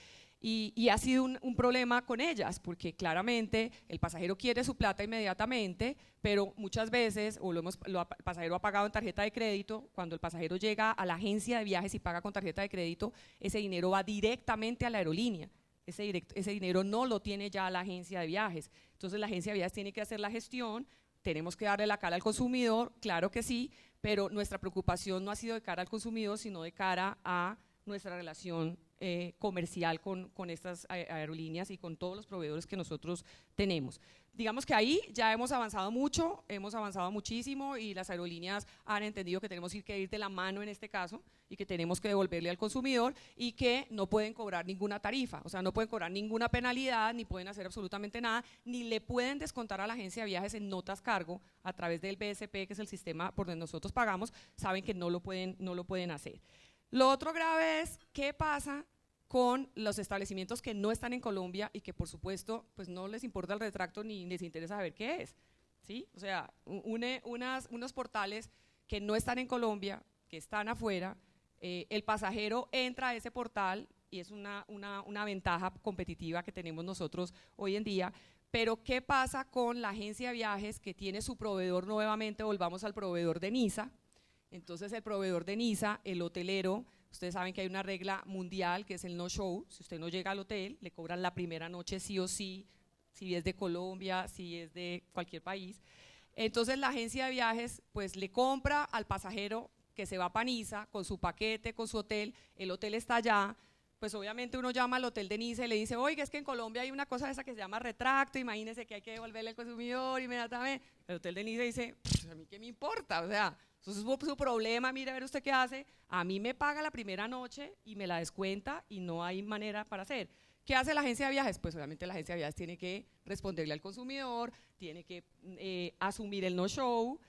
E: Y ha sido un problema con ellas, porque claramente el pasajero quiere su plata inmediatamente, pero muchas veces, el pasajero ha pagado en tarjeta de crédito, cuando el pasajero llega a la agencia de viajes y paga con tarjeta de crédito, ese dinero va directamente a la aerolínea. Ese dinero no lo tiene ya la agencia de viajes. Entonces la agencia de viajes tiene que hacer la gestión, tenemos que darle la cara al consumidor, claro que sí, pero nuestra preocupación no ha sido de cara al consumidor, sino de cara a nuestra relación comercial con estas aerolíneas y con todos los proveedores que nosotros tenemos. Digamos que ahí ya hemos avanzado mucho, hemos avanzado muchísimo y las aerolíneas han entendido que tenemos que ir de la mano en este caso y que tenemos que devolverle al consumidor y que no pueden cobrar ninguna tarifa, o sea, no pueden cobrar ninguna penalidad, ni pueden hacer absolutamente nada, ni le pueden descontar a la agencia de viajes en notas cargo a través del BSP, que es el sistema por donde nosotros pagamos, saben que no lo pueden hacer. Lo otro grave es qué pasa con los establecimientos que no están en Colombia y que por supuesto pues no les importa el retracto ni les interesa saber qué es, ¿sí? O sea, unos portales que no están en Colombia, que están afuera, el pasajero entra a ese portal y es una ventaja competitiva que tenemos nosotros hoy en día. Pero ¿qué pasa con la agencia de viajes que tiene su proveedor nuevamente? Volvamos al proveedor de Niza. Entonces el proveedor de Niza, el hotelero, ustedes saben que hay una regla mundial que es el no-show. Si usted no llega al hotel, le cobran la primera noche sí o sí, si es de Colombia, si es de cualquier país. Entonces la agencia de viajes pues le compra al pasajero que se va para Niza con su paquete, con su hotel, el hotel está allá, pues obviamente uno llama al hotel de Niza y le dice, oiga, es que en Colombia hay una cosa esa que se llama retracto, imagínese que hay que devolverle al consumidor inmediatamente. El hotel de Niza dice, a mí qué me importa, o sea, eso es su problema, mire a ver usted qué hace, a mí me paga la primera noche y me la descuenta y no hay manera para hacer. ¿Qué hace la agencia de viajes? Pues obviamente la agencia de viajes tiene que responderle al consumidor, tiene que asumir el no-show,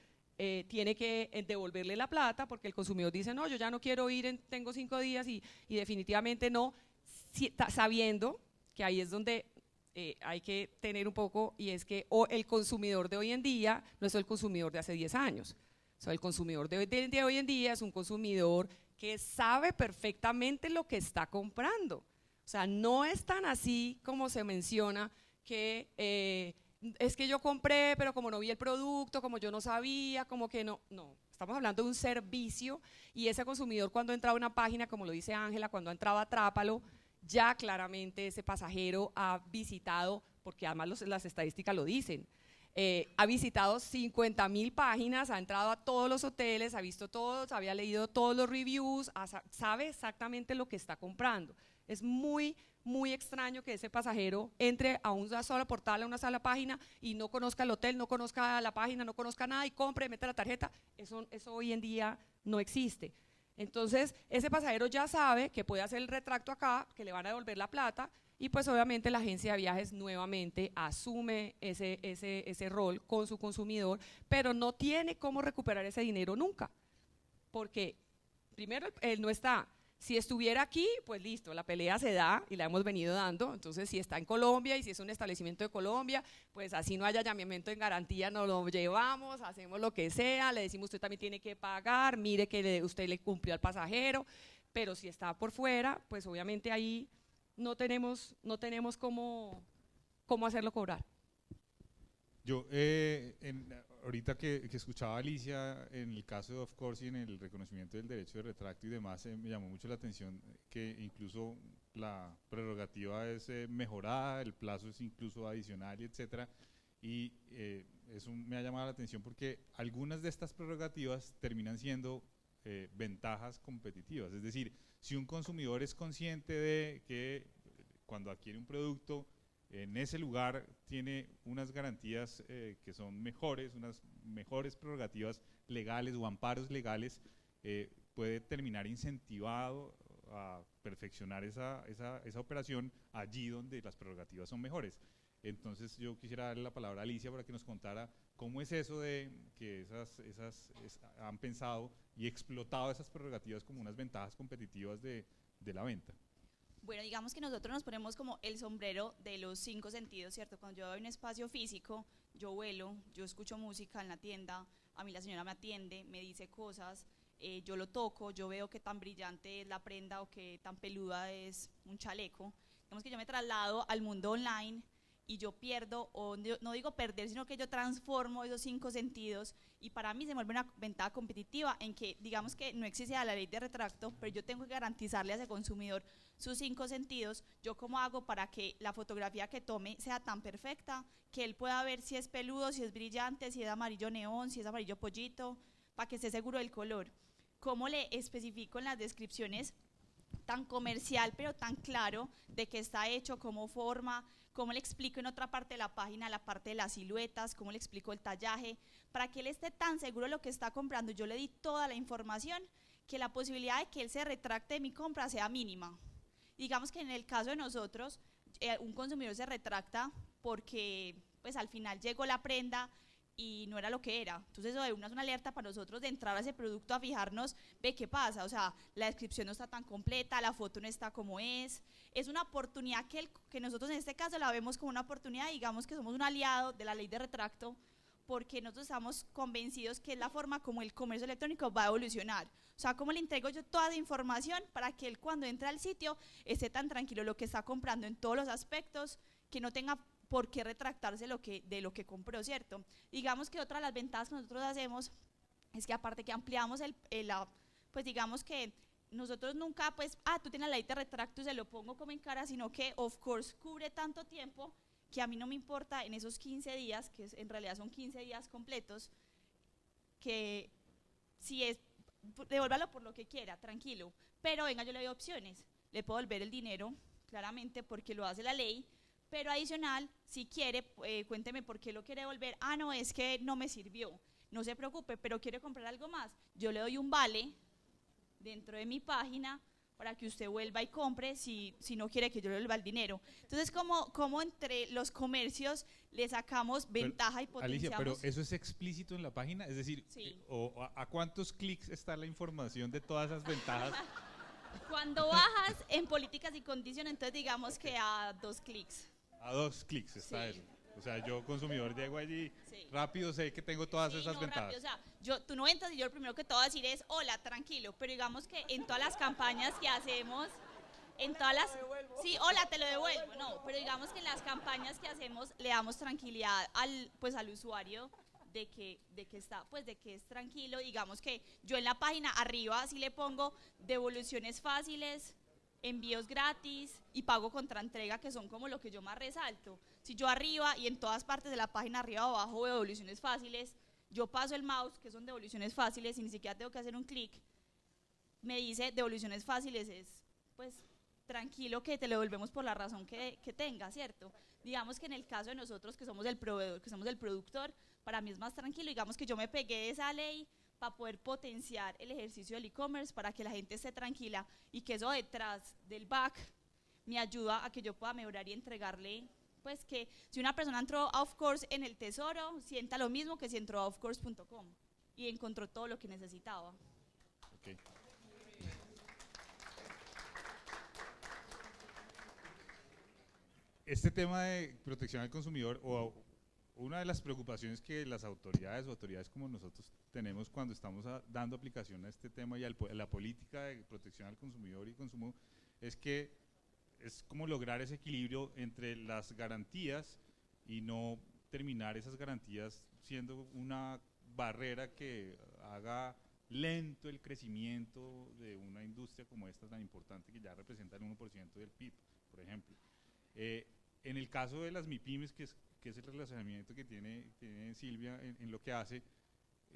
E: tiene que devolverle la plata porque el consumidor dice, no, yo ya no quiero ir, tengo 5 días y definitivamente no, sabiendo que ahí es donde hay que tener un poco, y es que el consumidor de hoy en día no es el consumidor de hace 10 años. O sea, el consumidor de hoy en día es un consumidor que sabe perfectamente lo que está comprando. O sea, no es tan así como se menciona que es que yo compré, pero como no vi el producto, como yo no sabía, como que no. No, estamos hablando de un servicio y ese consumidor cuando entra a una página, como lo dice Ángela, cuando ha entrado a Atrápalo, ya claramente ese pasajero ha visitado, porque además las estadísticas lo dicen, ha visitado 50.000 páginas, ha entrado a todos los hoteles, ha visto todos, había leído todos los reviews, sabe exactamente lo que está comprando. Es muy, muy extraño que ese pasajero entre a una sola portal, a una sola página y no conozca el hotel, no conozca la página, no conozca nada y compre, mete la tarjeta. Eso hoy en día no existe. Entonces, ese pasajero ya sabe que puede hacer el retracto acá, que le van a devolver la plata y pues obviamente la agencia de viajes nuevamente asume ese rol con su consumidor, pero no tiene cómo recuperar ese dinero nunca, porque primero él no está. Si estuviera aquí, pues listo, la pelea se da y la hemos venido dando. Entonces, si está en Colombia y si es un establecimiento de Colombia, pues así no haya llamamiento en garantía, nos lo llevamos, hacemos lo que sea, le decimos usted también tiene que pagar, mire que usted le cumplió al pasajero, pero si está por fuera, pues obviamente ahí no tenemos cómo hacerlo cobrar.
A: Yo, ahorita que escuchaba a Alicia en el caso de Of Course y en el reconocimiento del derecho de retracto y demás, me llamó mucho la atención que incluso la prerrogativa es mejorada, el plazo es incluso adicional, y etcétera. Y eso me ha llamado la atención porque algunas de estas prerrogativas terminan siendo ventajas competitivas. Es decir, si un consumidor es consciente de que cuando adquiere un producto en ese lugar tiene unas garantías que son mejores, unas mejores prerrogativas legales o amparos legales, puede terminar incentivado a perfeccionar esa operación allí donde las prerrogativas son mejores. Entonces yo quisiera darle la palabra a Alicia para que nos contara cómo es eso de que han pensado y explotado esas prerrogativas como unas ventajas competitivas de la venta.
C: Bueno, digamos que nosotros nos ponemos como el sombrero de los 5 sentidos, ¿cierto? Cuando yo voy a un espacio físico, yo vuelo, yo escucho música en la tienda, a mí la señora me atiende, me dice cosas, yo lo toco, yo veo qué tan brillante es la prenda o qué tan peluda es un chaleco. Digamos que yo me traslado al mundo online y yo pierdo, o no digo perder, sino que yo transformo esos 5 sentidos y para mí se vuelve una ventaja competitiva en que digamos que no existe la ley de retracto, pero yo tengo que garantizarle a ese consumidor sus 5 sentidos. Yo cómo hago para que la fotografía que tome sea tan perfecta que él pueda ver si es peludo, si es brillante, si es amarillo neón, si es amarillo pollito, para que esté seguro del color. ¿Cómo le especifico en las descripciones tan comercial pero tan claro de qué está hecho, cómo forma, cómo le explico en otra parte de la página, la parte de las siluetas, cómo le explico el tallaje, para que él esté tan seguro de lo que está comprando? Yo le di toda la información que la posibilidad de que él se retracte de mi compra sea mínima. Digamos que en el caso de nosotros, un consumidor se retracta porque pues al final llegó la prenda y no era lo que era. Entonces eso de una es una alerta para nosotros de entrar a ese producto a fijarnos, ve qué pasa, o sea, la descripción no está tan completa, la foto no está como es una oportunidad que nosotros en este caso la vemos como una oportunidad, digamos que somos un aliado de la ley de retracto, porque nosotros estamos convencidos que es la forma como el comercio electrónico va a evolucionar. O sea, cómo le entrego yo toda la información para que él cuando entre al sitio esté tan tranquilo lo que está comprando en todos los aspectos, que no tenga por qué retractarse de lo que compró, ¿cierto? Digamos que otra de las ventajas que nosotros hacemos es que aparte que ampliamos pues digamos que nosotros nunca, pues, tú tienes la ley de retracto y se lo pongo como en cara, sino que, of course, cubre tanto tiempo que a mí no me importa en esos 15 días, que en realidad son 15 días completos, que si es, devuélvalo por lo que quiera, tranquilo, pero venga, yo le doy opciones, le puedo devolver el dinero, claramente, porque lo hace la ley, pero adicional, si quiere, cuénteme por qué lo quiere devolver, no, es que no me sirvió, no se preocupe, pero quiere comprar algo más, yo le doy un vale dentro de mi página para que usted vuelva y compre si no quiere que yo le devuelva el dinero. Entonces, como entre los comercios le sacamos ventaja y potenciamos.
A: Alicia, pero ¿eso es explícito en la página? Es decir,
C: sí.
A: ¿A cuántos clics está la información de todas esas ventajas?
C: Cuando bajas en políticas y condiciones, entonces digamos que a 2 clics.
A: A 2 clics está eso. O sea, yo consumidor llego allí,
C: sí.
A: rápido sé que tengo todas esas ventajas.
C: Rápido, o sea, tú no entras y yo lo primero que te voy a decir es, hola, tranquilo, pero digamos que en todas las campañas que hacemos, sí, hola, te lo devuelvo, no, pero digamos que en las campañas que hacemos le damos tranquilidad al usuario de que es tranquilo, digamos que yo en la página arriba sí le pongo devoluciones fáciles, envíos gratis y pago contra entrega, que son como lo que yo más resalto. Si yo arriba y en todas partes de la página arriba o abajo veo devoluciones fáciles, yo paso el mouse, que son devoluciones fáciles, y ni siquiera tengo que hacer un clic, me dice devoluciones fáciles, es pues tranquilo que te lo devolvemos por la razón que tenga, ¿cierto? Digamos que en el caso de nosotros que somos el proveedor, que somos el productor, para mí es más tranquilo, digamos que yo me pegué de esa ley para poder potenciar el ejercicio del e-commerce, para que la gente esté tranquila y que eso detrás del back me ayuda a que yo pueda mejorar y entregarle, pues que si una persona entró a Of Course en el Tesoro, sienta lo mismo que si entró a ofcourse.com y encontró todo lo que necesitaba.
A: Okay. Este tema de protección al consumidor, o una de las preocupaciones que las autoridades o autoridades como nosotros tenemos cuando estamos dando aplicación a este tema y a la política de protección al consumidor y consumo, es que es como lograr ese equilibrio entre las garantías y no terminar esas garantías siendo una barrera que haga lento el crecimiento de una industria como esta tan importante que ya representa el 1% del PIB, por ejemplo. En el caso de las MIPYMES, que es el relacionamiento que tiene Silvia en lo que hace,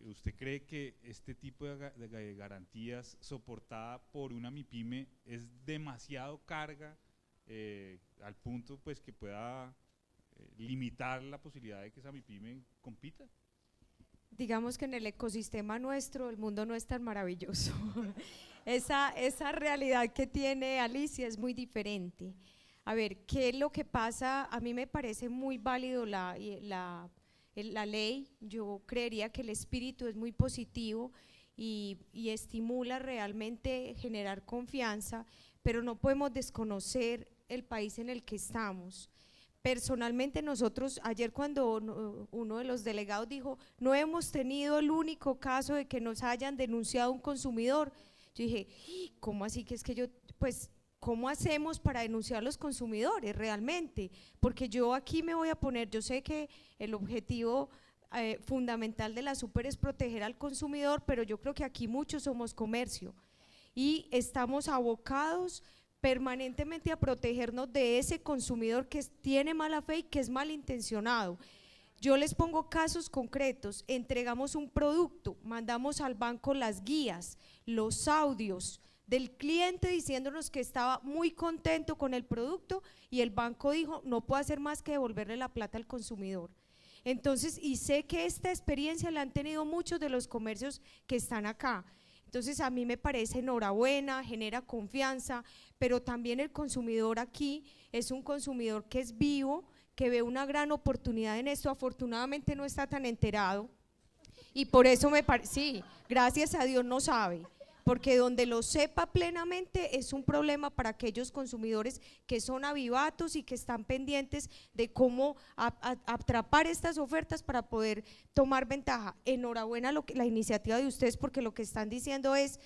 A: ¿usted cree que este tipo de garantías soportada por una MIPYME es demasiado carga al punto pues que pueda limitar la posibilidad de que esa MIPYME compita?
D: Digamos que en el ecosistema nuestro el mundo no es tan maravilloso. esa realidad que tiene Alicia es muy diferente. A ver, ¿qué es lo que pasa? A mí me parece muy válido la ley. Yo creería que el espíritu es muy positivo y estimula realmente generar confianza, pero no podemos desconocer el país en el que estamos. Personalmente nosotros, ayer cuando uno de los delegados dijo, no hemos tenido el único caso de que nos hayan denunciado un consumidor, yo dije, ¿cómo así que es que yo, pues, ¿cómo hacemos para denunciar a los consumidores realmente? Porque yo aquí me voy a poner, yo sé que el objetivo fundamental de la Super es proteger al consumidor, pero yo creo que aquí muchos somos comercio y estamos abocados permanentemente a protegernos de ese consumidor que tiene mala fe y que es malintencionado. Yo les pongo casos concretos, entregamos un producto, mandamos al banco las guías, los audios del cliente diciéndonos que estaba muy contento con el producto y el banco dijo no puedo hacer más que devolverle la plata al consumidor. Entonces, y sé que esta experiencia la han tenido muchos de los comercios que están acá. Entonces a mí me parece enhorabuena, genera confianza, pero también el consumidor aquí es un consumidor que es vivo, que ve una gran oportunidad en esto, afortunadamente no está tan enterado y por eso me parece, sí, gracias a Dios no sabe, porque donde lo sepa plenamente es un problema para aquellos consumidores que son avivatos y que están pendientes de cómo atrapar estas ofertas para poder tomar ventaja. Enhorabuena la iniciativa de ustedes, porque lo que están diciendo es,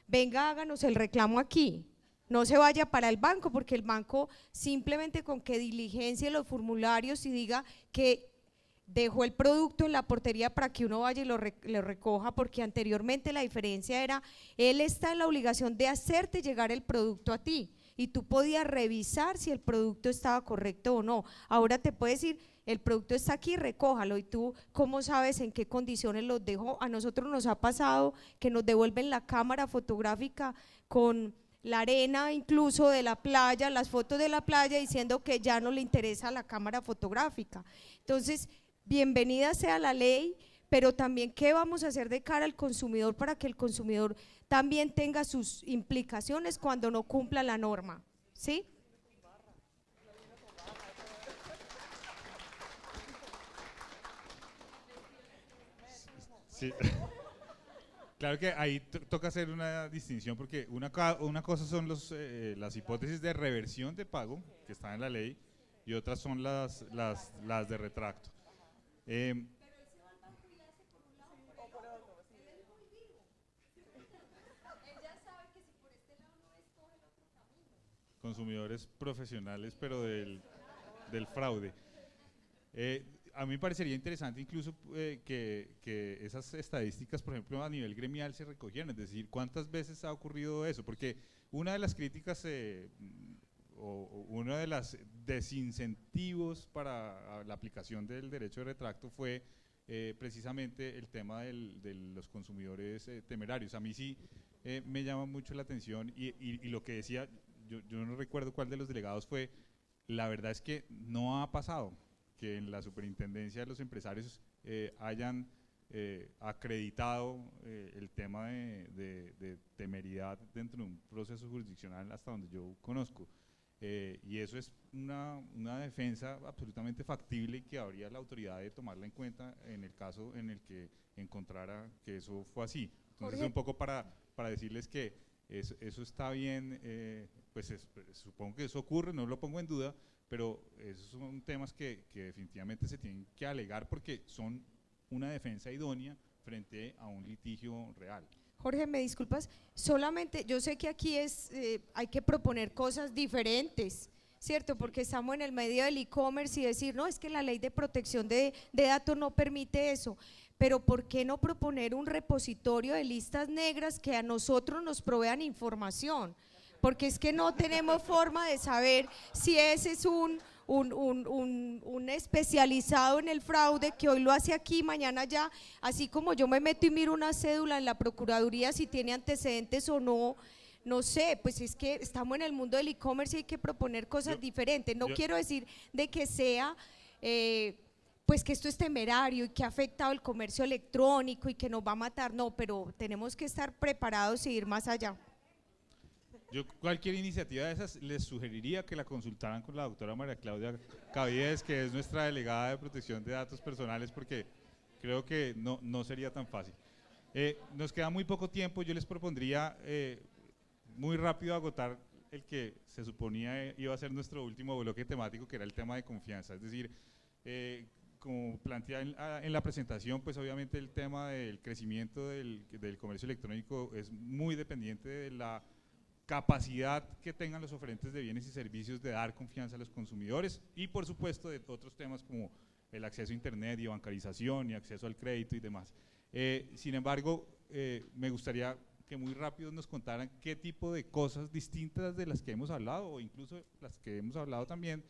D: venga, háganos el reclamo aquí, no se vaya para el banco, porque el banco simplemente con que diligencie los formularios y diga que dejó el producto en la portería para que uno vaya y lo recoja, porque anteriormente la diferencia era, él está en la obligación de hacerte llegar el producto a ti y tú podías revisar si el producto estaba correcto o no. Ahora te puedes decir, el producto está aquí, recójalo, y tú ¿cómo sabes en qué condiciones los dejó? A nosotros nos ha pasado que nos devuelven la cámara fotográfica con la arena incluso de la playa, las fotos de la playa, diciendo que ya no le interesa la cámara fotográfica. Entonces, bienvenida sea la ley, pero también qué vamos a hacer de cara al consumidor para que el consumidor también tenga sus implicaciones cuando no cumpla la norma, ¿sí?
A: Sí. Claro que ahí toca hacer una distinción, porque una cosa son las hipótesis de reversión de pago que están en la ley y otras son las de retracto. Consumidores profesionales, pero del fraude. A mí me parecería interesante incluso que esas estadísticas, por ejemplo, a nivel gremial se recogieran, es decir, ¿cuántas veces ha ocurrido eso? Porque una de las críticas o uno de los desincentivos para la aplicación del derecho de retracto fue precisamente el tema de los consumidores temerarios. A mí sí me llama mucho la atención y lo que decía, yo no recuerdo cuál de los delegados fue, la verdad es que no ha pasado que en la superintendencia de los empresarios hayan acreditado el tema de temeridad dentro de un proceso jurisdiccional hasta donde yo conozco. Y eso es una defensa absolutamente factible y que habría la autoridad de tomarla en cuenta en el caso en el que encontrara que eso fue así. Entonces, Jorge, un poco para decirles que eso está bien, pues supongo que eso ocurre, no lo pongo en duda, pero esos son temas que definitivamente se tienen que alegar porque son una defensa idónea frente a un litigio real.
D: Jorge, me disculpas, solamente yo sé que aquí hay que proponer cosas diferentes, ¿cierto? Porque estamos en el medio del e-commerce y decir, no, es que la ley de protección de datos no permite eso, pero ¿por qué no proponer un repositorio de listas negras que a nosotros nos provean información? Porque es que no tenemos forma de saber si ese es un especializado en el fraude que hoy lo hace aquí, mañana allá, así como yo me meto y miro una cédula en la Procuraduría si tiene antecedentes o no, no sé, pues es que estamos en el mundo del e-commerce y hay que proponer cosas diferentes. No quiero decir de que sea, pues que esto es temerario y que ha afectado el comercio electrónico y que nos va a matar, no, pero tenemos que estar preparados y ir más allá.
A: Yo cualquier iniciativa de esas les sugeriría que la consultaran con la doctora María Claudia Caviedes, que es nuestra delegada de protección de datos personales, porque creo que no sería tan fácil. Nos queda muy poco tiempo, yo les propondría muy rápido agotar el que se suponía iba a ser nuestro último bloque temático, que era el tema de confianza. Es decir, como plantea en la presentación, pues obviamente el tema del crecimiento del comercio electrónico es muy dependiente de la capacidad que tengan los oferentes de bienes y servicios de dar confianza a los consumidores y por supuesto de otros temas como el acceso a internet y bancarización y acceso al crédito y demás. Sin embargo, me gustaría que muy rápido nos contaran qué tipo de cosas distintas de las que hemos hablado o incluso las que hemos hablado también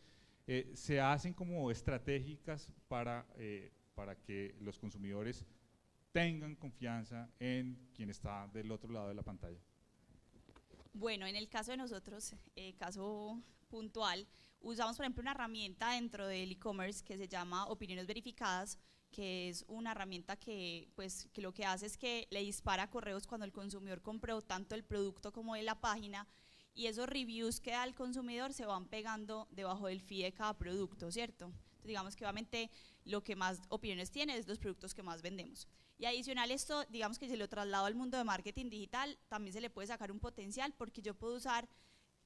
A: se hacen como estratégicas para que los consumidores tengan confianza en quien está del otro lado de la pantalla.
C: Bueno, en el caso de nosotros, caso puntual, usamos por ejemplo una herramienta dentro del e-commerce que se llama Opiniones Verificadas, que es una herramienta que lo que hace es que le dispara correos cuando el consumidor compró tanto el producto como de la página, y esos reviews que da el consumidor se van pegando debajo del feed de cada producto, ¿cierto? Entonces, digamos que obviamente lo que más opiniones tiene es los productos que más vendemos. Y adicional esto, digamos que si lo traslado al mundo de marketing digital, también se le puede sacar un potencial, porque yo puedo usar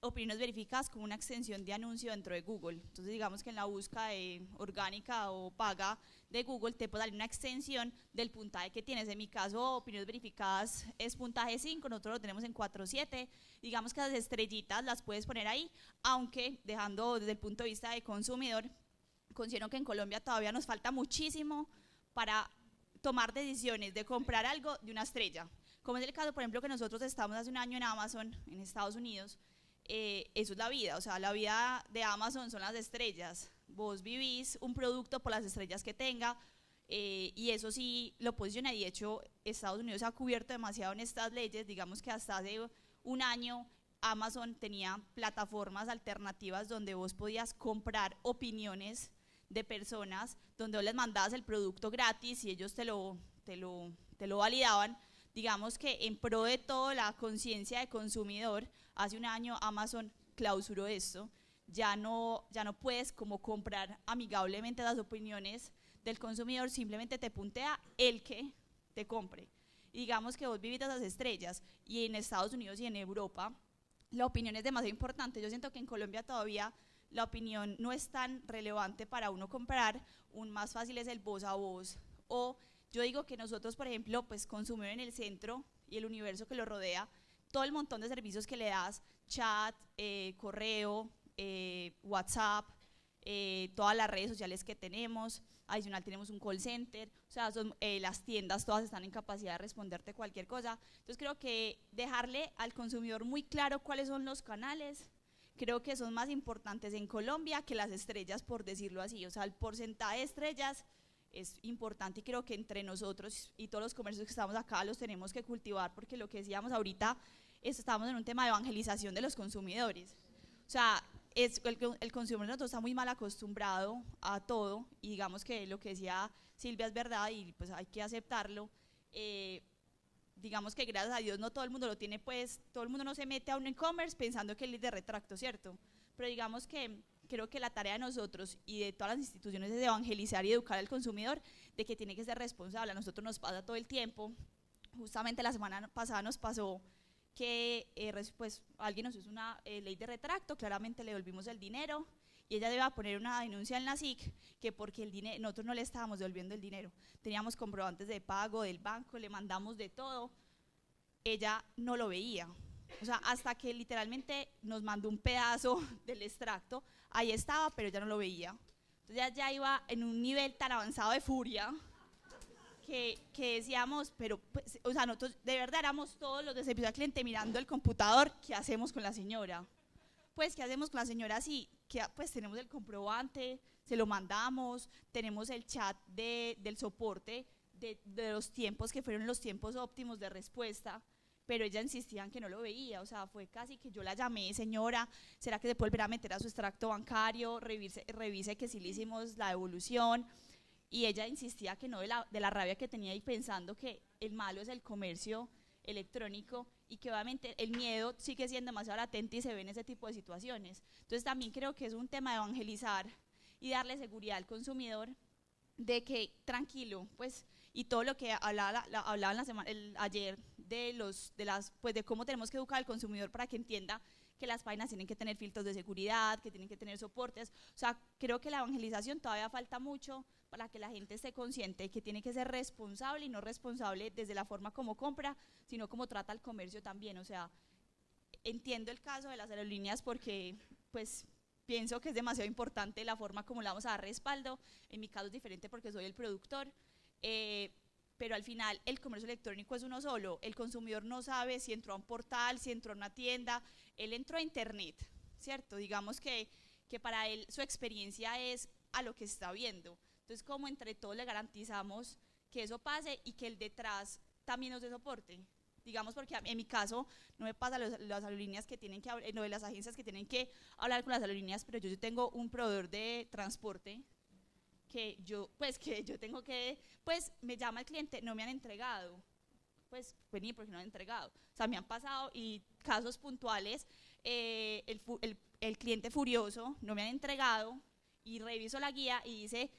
C: opiniones verificadas como una extensión de anuncio dentro de Google. Entonces, digamos que en la búsqueda orgánica o paga de Google te puede dar una extensión del puntaje que tienes. En mi caso, opiniones verificadas es puntaje 5, nosotros lo tenemos en 4.7. Digamos que las estrellitas las puedes poner ahí, aunque dejando desde el punto de vista de consumidor, considero que en Colombia todavía nos falta muchísimo para tomar decisiones de comprar algo de una estrella. Como es el caso, por ejemplo, que nosotros estamos hace un año en Amazon, en Estados Unidos. Eso es la vida, o sea, la vida de Amazon son las estrellas. Vos vivís un producto por las estrellas que tenga, y eso sí lo posiciona, y de hecho Estados Unidos ha cubierto demasiado en estas leyes. Digamos que hasta hace un año Amazon tenía plataformas alternativas donde vos podías comprar opiniones de personas, donde vos les mandabas el producto gratis y ellos te lo validaban. Digamos que en pro de toda la conciencia de consumidor, hace un año Amazon clausuró esto. Ya no puedes como comprar amigablemente las opiniones del consumidor, simplemente te puntea el que te compre. Y digamos que vos vivís de esas estrellas, y en Estados Unidos y en Europa la opinión es demasiado importante. Yo siento que en Colombia todavía la opinión no es tan relevante para uno comprar. Un más fácil es el voz a voz, o yo digo que nosotros, por ejemplo, pues consumidor en el centro y el universo que lo rodea, todo el montón de servicios que le das, chat, correo, WhatsApp, todas las redes sociales que tenemos, adicional tenemos un call center, o sea, las tiendas todas están en capacidad de responderte cualquier cosa. Entonces creo que dejarle al consumidor muy claro cuáles son los canales, creo que son más importantes en Colombia que las estrellas, por decirlo así. O sea, el porcentaje de estrellas es importante, y creo que entre nosotros y todos los comercios que estamos acá los tenemos que cultivar, porque lo que decíamos ahorita, estamos en un tema de evangelización de los consumidores. O sea, el consumidor de nosotros está muy mal acostumbrado a todo, y digamos que lo que decía Silvia es verdad, y pues hay que aceptarlo. Digamos que gracias a Dios no todo el mundo lo tiene, pues todo el mundo no se mete a un e-commerce pensando que él es de retracto, ¿cierto? Pero digamos que creo que la tarea de nosotros y de todas las instituciones es evangelizar y educar al consumidor de que tiene que ser responsable. A nosotros nos pasa todo el tiempo. Justamente la semana pasada nos pasó que pues alguien nos hizo una ley de retracto, claramente le devolvimos el dinero, y ella debe poner una denuncia en la SIC, que porque nosotros no le estábamos devolviendo el dinero, teníamos comprobantes de pago del banco, le mandamos de todo, ella no lo veía. O sea, hasta que literalmente nos mandó un pedazo del extracto, ahí estaba, pero ella no lo veía. Entonces ya iba en un nivel tan avanzado de furia que decíamos, pero pues, o sea, nosotros de verdad éramos todos los de servicio al cliente mirando el computador. ¿Qué hacemos con la señora? Pues, ¿qué hacemos con la señora? Sí, que pues tenemos el comprobante, se lo mandamos, tenemos el chat del soporte de los tiempos que fueron los tiempos óptimos de respuesta, pero ella insistía en que no lo veía. O sea, fue casi que yo la llamé: señora, ¿será que se puede volver a meter a su extracto bancario? Revise que sí le hicimos la devolución. Y ella insistía que no, de la rabia que tenía, y pensando que el malo es el comercio electrónico, y que obviamente el miedo sigue siendo demasiado latente y se ve en ese tipo de situaciones. Entonces también creo que es un tema de evangelizar y darle seguridad al consumidor de que tranquilo, pues, y todo lo que hablaba ayer de cómo tenemos que educar al consumidor para que entienda que las páginas tienen que tener filtros de seguridad, que tienen que tener soportes. O sea, creo que la evangelización todavía falta mucho para que la gente esté consciente de que tiene que ser responsable, y no responsable desde la forma como compra, sino como trata el comercio también. O sea, entiendo el caso de las aerolíneas, porque pues pienso que es demasiado importante la forma como le vamos a dar respaldo. En mi caso es diferente porque soy el productor, pero al final el comercio electrónico es uno solo. El consumidor no sabe si entró a un portal, si entró a una tienda, él entró a internet, ¿cierto? Digamos que para él su experiencia es a lo que está viendo. Entonces, ¿cómo entre todos le garantizamos que eso pase y que el detrás también nos dé soporte? Digamos, porque en mi caso no me pasa las aerolíneas que tienen que no, de las agencias que tienen que hablar con las aerolíneas, pero yo tengo un proveedor de transporte que yo tengo que, pues me llama el cliente: no me han entregado, pues vení porque no han entregado. O sea, me han pasado, y casos puntuales, el cliente furioso: no me han entregado, y reviso la guía y dice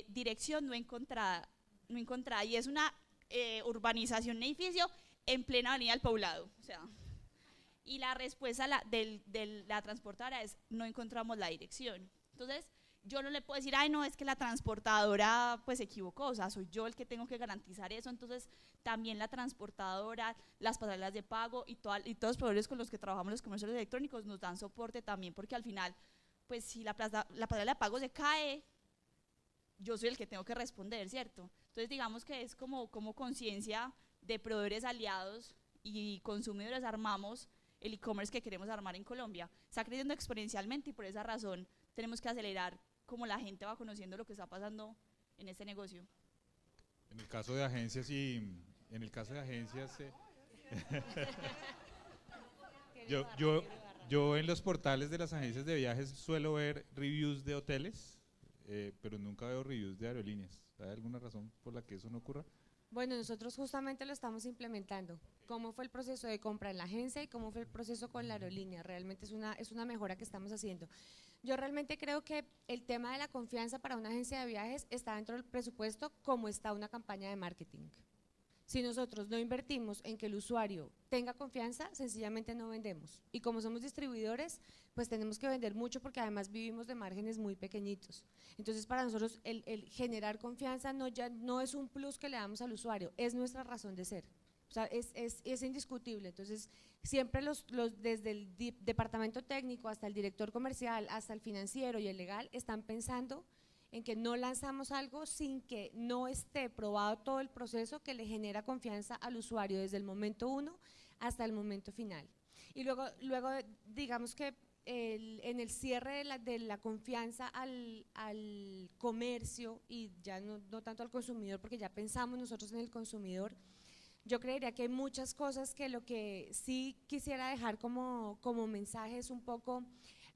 C: dirección no encontrada, y es una urbanización, un edificio en plena avenida del Poblado, o sea, y la respuesta de la transportadora es no encontramos la dirección. Entonces yo no le puedo decir, ay no, es que la transportadora pues se equivocó, o sea, soy yo el que tengo que garantizar eso. Entonces también la transportadora, las pasarelas de pago y todos los proveedores con los que trabajamos los comercios electrónicos nos dan soporte también, porque al final pues si la pasarela de pago se cae, yo soy el que tengo que responder, ¿cierto? Entonces digamos que es como conciencia de proveedores aliados y consumidores armamos el e-commerce que queremos armar en Colombia. Está creciendo exponencialmente y por esa razón tenemos que acelerar como la gente va conociendo lo que está pasando en este negocio.
A: En el caso de agencias yo en los portales de las agencias de viajes suelo ver reviews de hoteles, pero nunca veo reviews de aerolíneas. ¿Hay alguna razón por la que eso no ocurra?
B: Bueno, nosotros justamente lo estamos implementando. ¿Cómo fue el proceso de compra en la agencia y cómo fue el proceso con la aerolínea? Realmente es una mejora que estamos haciendo. Yo realmente creo que el tema de la confianza para una agencia de viajes está dentro del presupuesto como está una campaña de marketing. Si nosotros no invertimos en que el usuario tenga confianza, sencillamente no vendemos. Y como somos distribuidores, pues tenemos que vender mucho porque además vivimos de márgenes muy pequeñitos. Entonces para nosotros el generar confianza no es un plus que le damos al usuario, es nuestra razón de ser. O sea, es indiscutible. Entonces siempre desde el departamento técnico hasta el director comercial, hasta el financiero y el legal están pensando en que no lanzamos algo sin que no esté probado todo el proceso que le genera confianza al usuario desde el momento 1 hasta el momento final. Y luego digamos que en el cierre de la confianza al comercio y ya no tanto al consumidor, porque ya pensamos nosotros en el consumidor, yo creería que hay muchas cosas que lo que sí quisiera dejar como mensaje es un poco…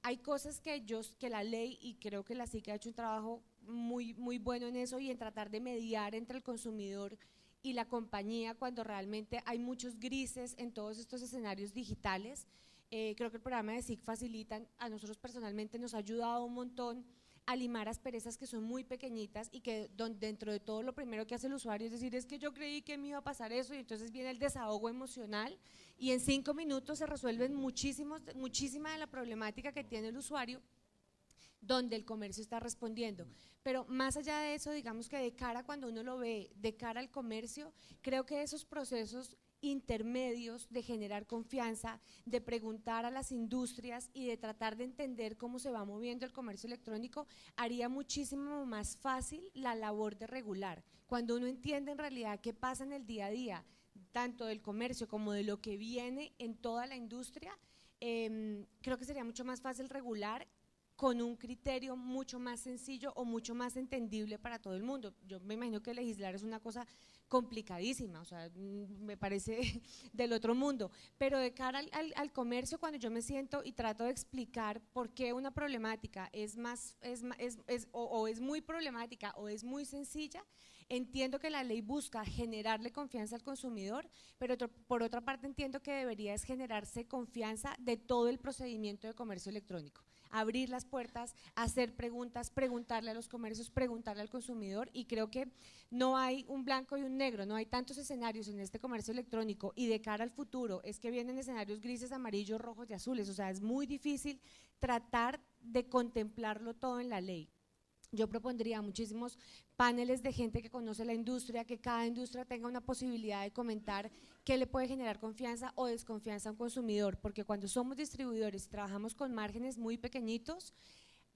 B: Hay cosas que la ley, y creo que la SIC ha hecho un trabajo muy bueno en eso y en tratar de mediar entre el consumidor y la compañía cuando realmente hay muchos grises en todos estos escenarios digitales. Creo que el programa de SIC facilitan, a nosotros personalmente nos ha ayudado un montón a limar asperezas que son muy pequeñitas y que dentro de todo lo primero que hace el usuario es decir, es que yo creí que me iba a pasar eso, y entonces viene el desahogo emocional y en 5 minutos se resuelven muchísima de la problemática que tiene el usuario, donde el comercio está respondiendo. Pero más allá de eso, digamos que de cara, cuando uno lo ve de cara al comercio, creo que esos procesos intermedios de generar confianza, de preguntar a las industrias y de tratar de entender cómo se va moviendo el comercio electrónico, haría muchísimo más fácil la labor de regular. Cuando uno entiende en realidad qué pasa en el día a día, tanto del comercio como de lo que viene en toda la industria, creo que sería mucho más fácil regular con un criterio mucho más sencillo o mucho más entendible para todo el mundo. Yo me imagino que legislar es una cosa complicadísima, o sea, me parece del otro mundo, pero de cara al comercio, cuando yo me siento y trato de explicar por qué una problemática es muy problemática o es muy sencilla, entiendo que la ley busca generarle confianza al consumidor, pero por otra parte entiendo que debería es generarse confianza de todo el procedimiento de comercio electrónico. Abrir las puertas, hacer preguntas, preguntarle a los comercios, preguntarle al consumidor, y creo que no hay un blanco y un negro, no hay tantos escenarios en este comercio electrónico, y de cara al futuro es que vienen escenarios grises, amarillos, rojos y azules, o sea, es muy difícil tratar de contemplarlo todo en la ley. Yo propondría muchísimos paneles de gente que conoce la industria, que cada industria tenga una posibilidad de comentar qué le puede generar confianza o desconfianza a un consumidor, porque cuando somos distribuidores y trabajamos con márgenes muy pequeñitos,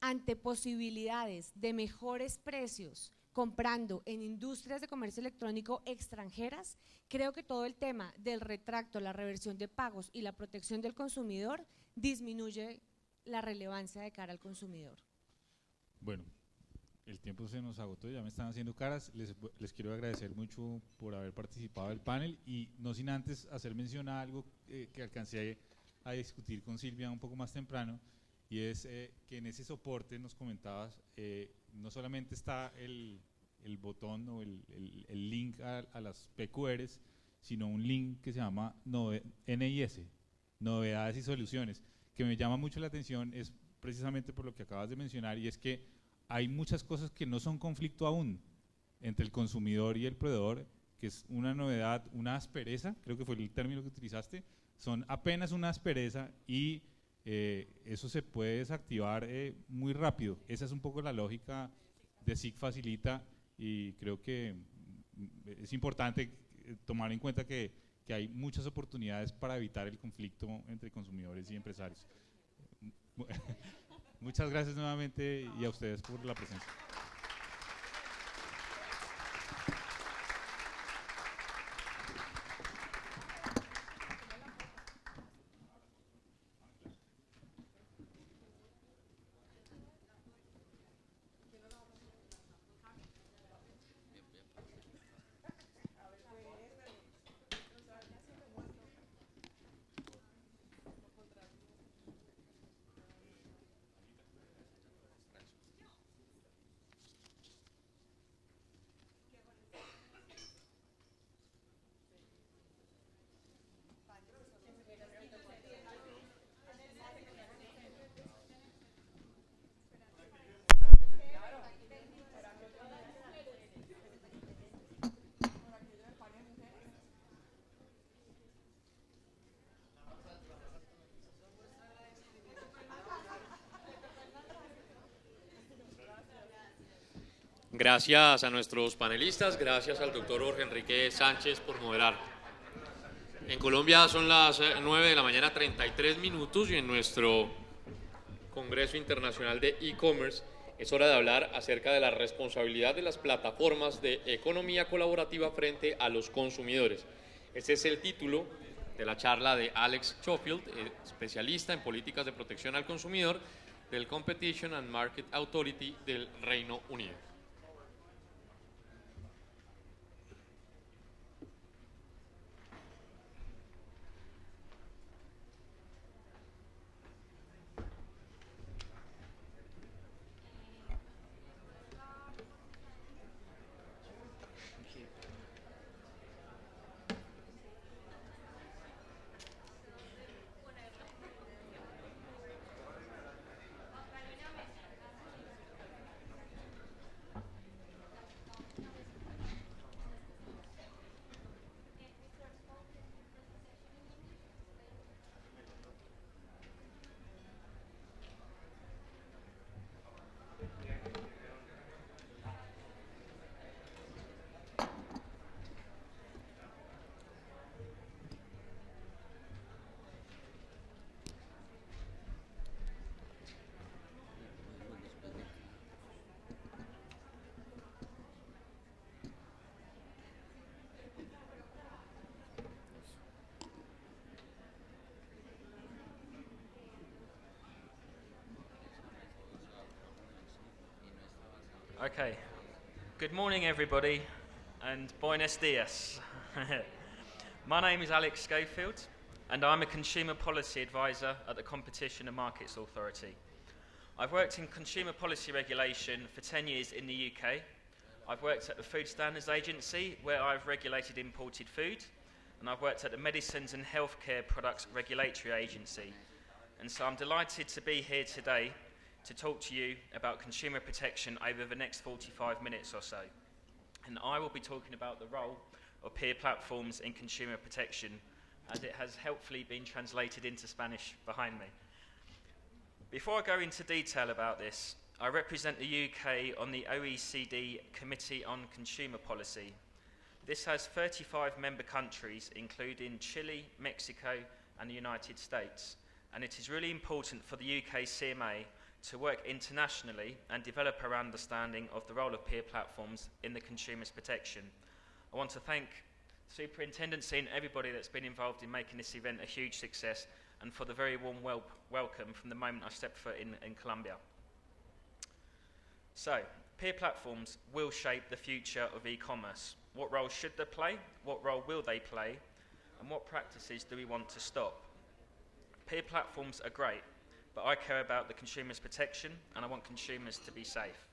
B: ante posibilidades de mejores precios comprando en industrias de comercio electrónico extranjeras, creo que todo el tema del retracto, la reversión de pagos y la protección del consumidor disminuye la relevancia de cara al consumidor.
A: Bueno, el tiempo se nos agotó, ya me están haciendo caras. Les quiero agradecer mucho por haber participado del panel, y no sin antes hacer mención a algo que alcancé a discutir con Silvia un poco más temprano, y es que en ese soporte nos comentabas, no solamente está el botón o el link a las PQRs, sino un link que se llama NIS, Novedades y Soluciones, que me llama mucho la atención, es precisamente por lo que acabas de mencionar, y es que hay muchas cosas que no son conflicto aún entre el consumidor y el proveedor, que es una novedad, una aspereza, creo que fue el término que utilizaste, son apenas una aspereza y eso se puede desactivar muy rápido. Esa es un poco la lógica de SIG Facilita y creo que es importante tomar en cuenta que hay muchas oportunidades para evitar el conflicto entre consumidores y empresarios. Muchas gracias nuevamente y a ustedes por la presencia.
F: Gracias a nuestros panelistas, gracias al doctor Jorge Enrique Sánchez por moderar. En Colombia son las 9 de la mañana 33 minutos y en nuestro Congreso Internacional de E-Commerce es hora de hablar acerca de la responsabilidad de las plataformas de economía colaborativa frente a los consumidores. Este es el título de la charla de Alex Schofield, especialista en políticas de protección al consumidor del Competition and Market Authority del Reino Unido.
G: Okay, good morning everybody and buenos dias. My name is Alex Schofield and I'm a Consumer Policy Advisor at the Competition and Markets Authority. I've worked in consumer policy regulation for 10 years in the UK. I've worked at the Food Standards Agency where I've regulated imported food, and I've worked at the Medicines and Healthcare Products Regulatory Agency. And so I'm delighted to be here today to talk to you about consumer protection over the next 45 minutes or so. And I will be talking about the role of peer platforms in consumer protection, as it has helpfully been translated into Spanish behind me. Before I go into detail about this, I represent the UK on the OECD Committee on Consumer Policy. This has 35 member countries, including Chile, Mexico, and the United States. And it is really important for the UK CMA to work internationally and develop our understanding of the role of peer platforms in the consumer's protection. I want to thank Superintendency and everybody that's been involved in making this event a huge success, and for the very warm welcome from the moment I stepped foot in Colombia. So, peer platforms will shape the future of e-commerce. What role should they play? What role will they play? And what practices do we want to stop? Peer platforms are great, but I care about the consumer's protection and I want consumers to be safe.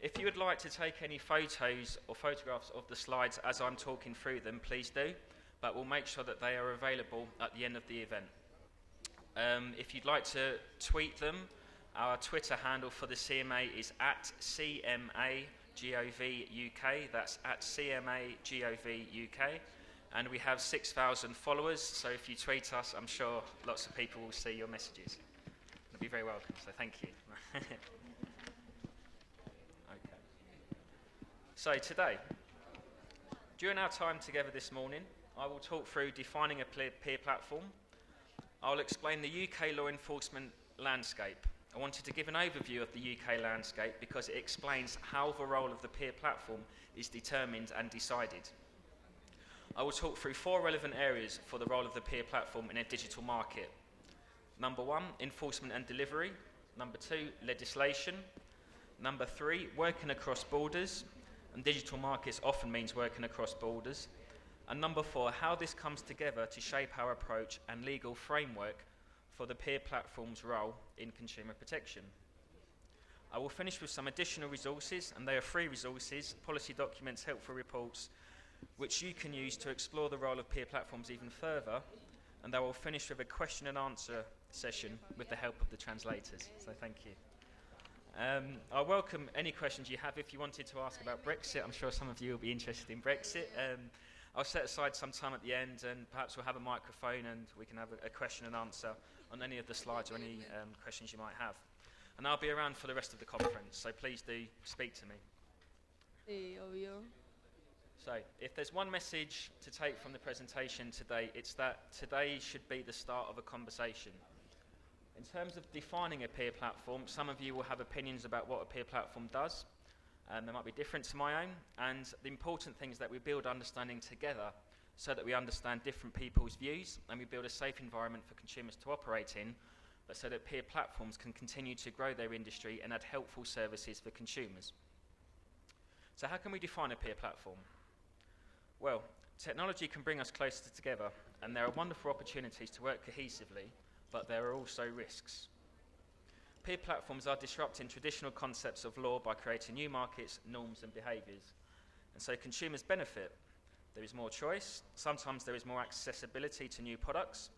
G: If you would like to take any photos or photographs of the slides as I'm talking through them, please do, but we'll make sure that they are available at the end of the event. If you'd like to tweet them Our Twitter handle for the CMA is @CMAGOVUK. That's @CMAGOVUK. And we have 6,000 followers, so if you tweet us, I'm sure lots of people will see your messages. You'll be very welcome, so thank you. Okay. So today, during our time together this morning, I will talk through defining a peer platform. I'll explain the UK law enforcement landscape. I wanted to give an overview of the UK landscape because it explains how the role of the peer platform is determined and decided. I will talk through 4 relevant areas for the role of the peer platform in a digital market. Number 1, enforcement and delivery. Number 2, legislation. Number 3, working across borders, and digital markets often means working across borders. And number 4, how this comes together to shape our approach and legal framework for the peer platform's role in consumer protection. I will finish with some additional resources, and they are free resources, policy documents, helpful reports, which you can use to explore the role of peer platforms even further, and I will finish with a question and answer session with the help of the translators, so thank you. I welcome any questions you have. If you wanted to ask about Brexit, I'm sure some of you will be interested in Brexit. I'll set aside some time at the end, and perhaps we'll have a microphone and we can have a question and answer on any of the slides or any questions you might have. And I'll be around for the rest of the conference, so please do speak to me. So, if there's one message to take from the presentation today, it's that today should be the start of a conversation. In terms of defining a peer platform, some of you will have opinions about what a peer platform does, and they might be different to my own, and the important thing is that we build understanding together so that we understand different people's views, and we build a safe environment for consumers to operate in, but so that peer platforms can continue to grow their industry and add helpful services for consumers. So how can we define a peer platform? Well, technology can bring us closer together, and there are wonderful opportunities to work cohesively, but there are also risks. Peer platforms are disrupting traditional concepts of law by creating new markets, norms and behaviours. And so consumers benefit. There is more choice, sometimes there is more accessibility to new products,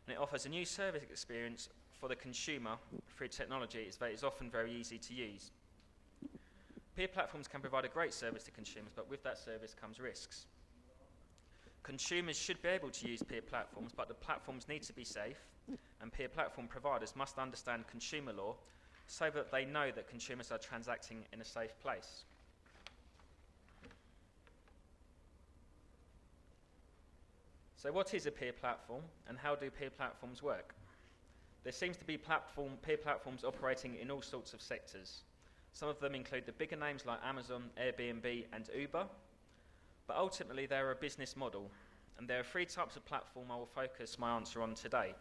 G: and it offers a new service experience for the consumer through technology that is often very easy to use. Peer platforms can provide a great service to consumers, but with that service comes risks. Consumers should be able to use peer platforms, but the platforms need to be safe, and peer platform providers must understand consumer law so that they know that consumers are transacting in a safe place. So what is a peer platform, and how do peer platforms work? There seems to be peer platforms operating in all sorts of sectors. Some of them include the bigger names like Amazon, Airbnb and Uber, but ultimately they're a business model, and there are 3 types of platform I will focus my answer on today.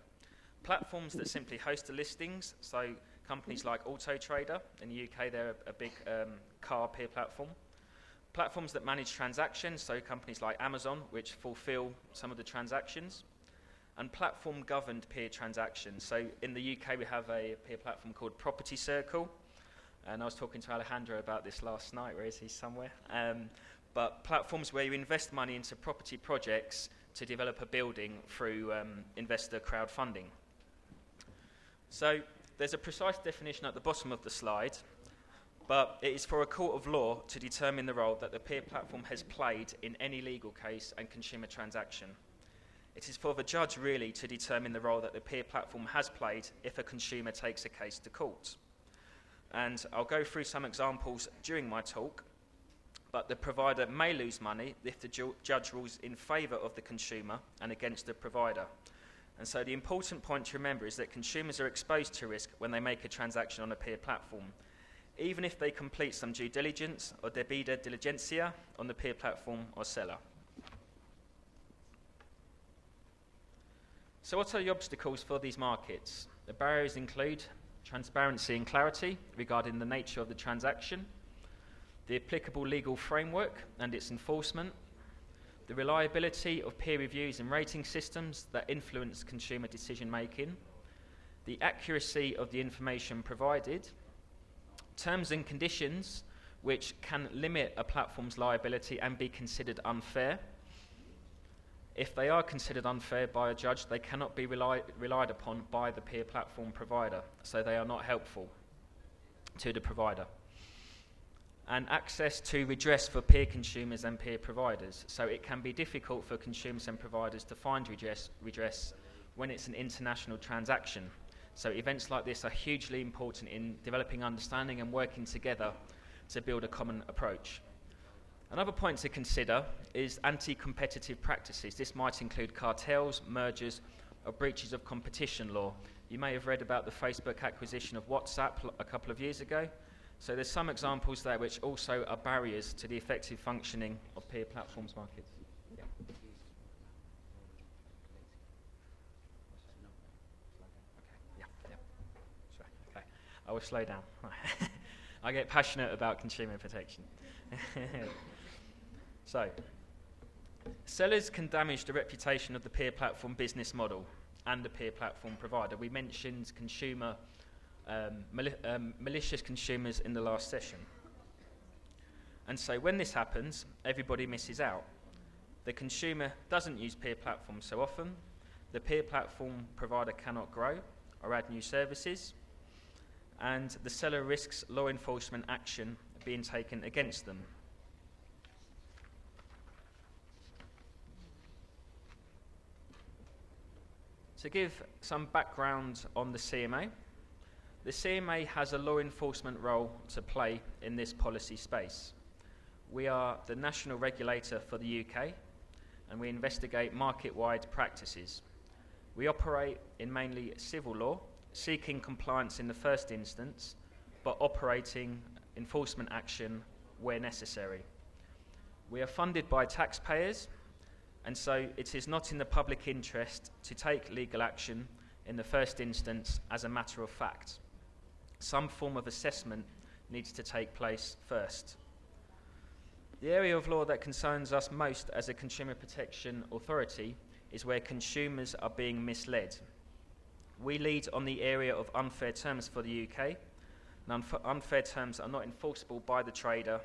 G: Platforms that simply host the listings, so companies like Auto Trader, in the UK they're a big car peer platform. Platforms that manage transactions, so companies like Amazon, which fulfill some of the transactions. And platform-governed peer transactions. So in the UK we have a peer platform called Property Circle, and I was talking to Alejandro about this last night. Where is he? Somewhere. But platforms where you invest money into property projects to develop a building through investor crowdfunding. So there's a precise definition at the bottom of the slide, but it is for a court of law to determine the role that the peer platform has played in any legal case and consumer transaction. It is for the judge really to determine the role that the peer platform has played if a consumer takes a case to court. And I'll go through some examples during my talk, but the provider may lose money if the judge rules in favour of the consumer and against the provider. And so the important point to remember is that consumers are exposed to risk when they make a transaction on a peer platform, even if they complete some due diligence or debida diligencia on the peer platform or seller. So what are the obstacles for these markets? The barriers include transparency and clarity regarding the nature of the transaction, the applicable legal framework and its enforcement, the reliability of peer reviews and rating systems that influence consumer decision making, the accuracy of the information provided, terms and conditions which can limit a platform's liability and be considered unfair. If they are considered unfair by a judge, they cannot be relied upon by the peer platform provider, so they are not helpful. to the provider. And access to redress for peer consumers and peer providers. So it can be difficult for consumers and providers to find redress when it's an international transaction. So events like this are hugely important in developing understanding and working together to build a common approach. Another point to consider is anti-competitive practices. This might include cartels, mergers, or breaches of competition law. You may have read about the Facebook acquisition of WhatsApp a couple of years ago. So there's some examples there which also are barriers to the effective functioning of peer platforms markets. Yeah. Sorry, okay. I will slow down. I get passionate about consumer protection. So, sellers can damage the reputation of the peer platform business model and the peer platform provider. We mentioned consumer malicious consumers in the last session. And so when this happens, everybody misses out. The consumer doesn't use peer platforms so often, the peer platform provider cannot grow or add new services, and the seller risks law enforcement action being taken against them. To give some background on the CMA has a law enforcement role to play in this policy space. We are the national regulator for the UK, and we investigate market-wide practices. We operate in mainly civil law, seeking compliance in the first instance, but operating enforcement action where necessary. We are funded by taxpayers, and so it is not in the public interest to take legal action in the first instance as a matter of fact. Some form of assessment needs to take place first. The area of law that concerns us most as a consumer protection authority is where consumers are being misled. We lead on the area of unfair terms for the UK. Unfair terms are not enforceable by the trader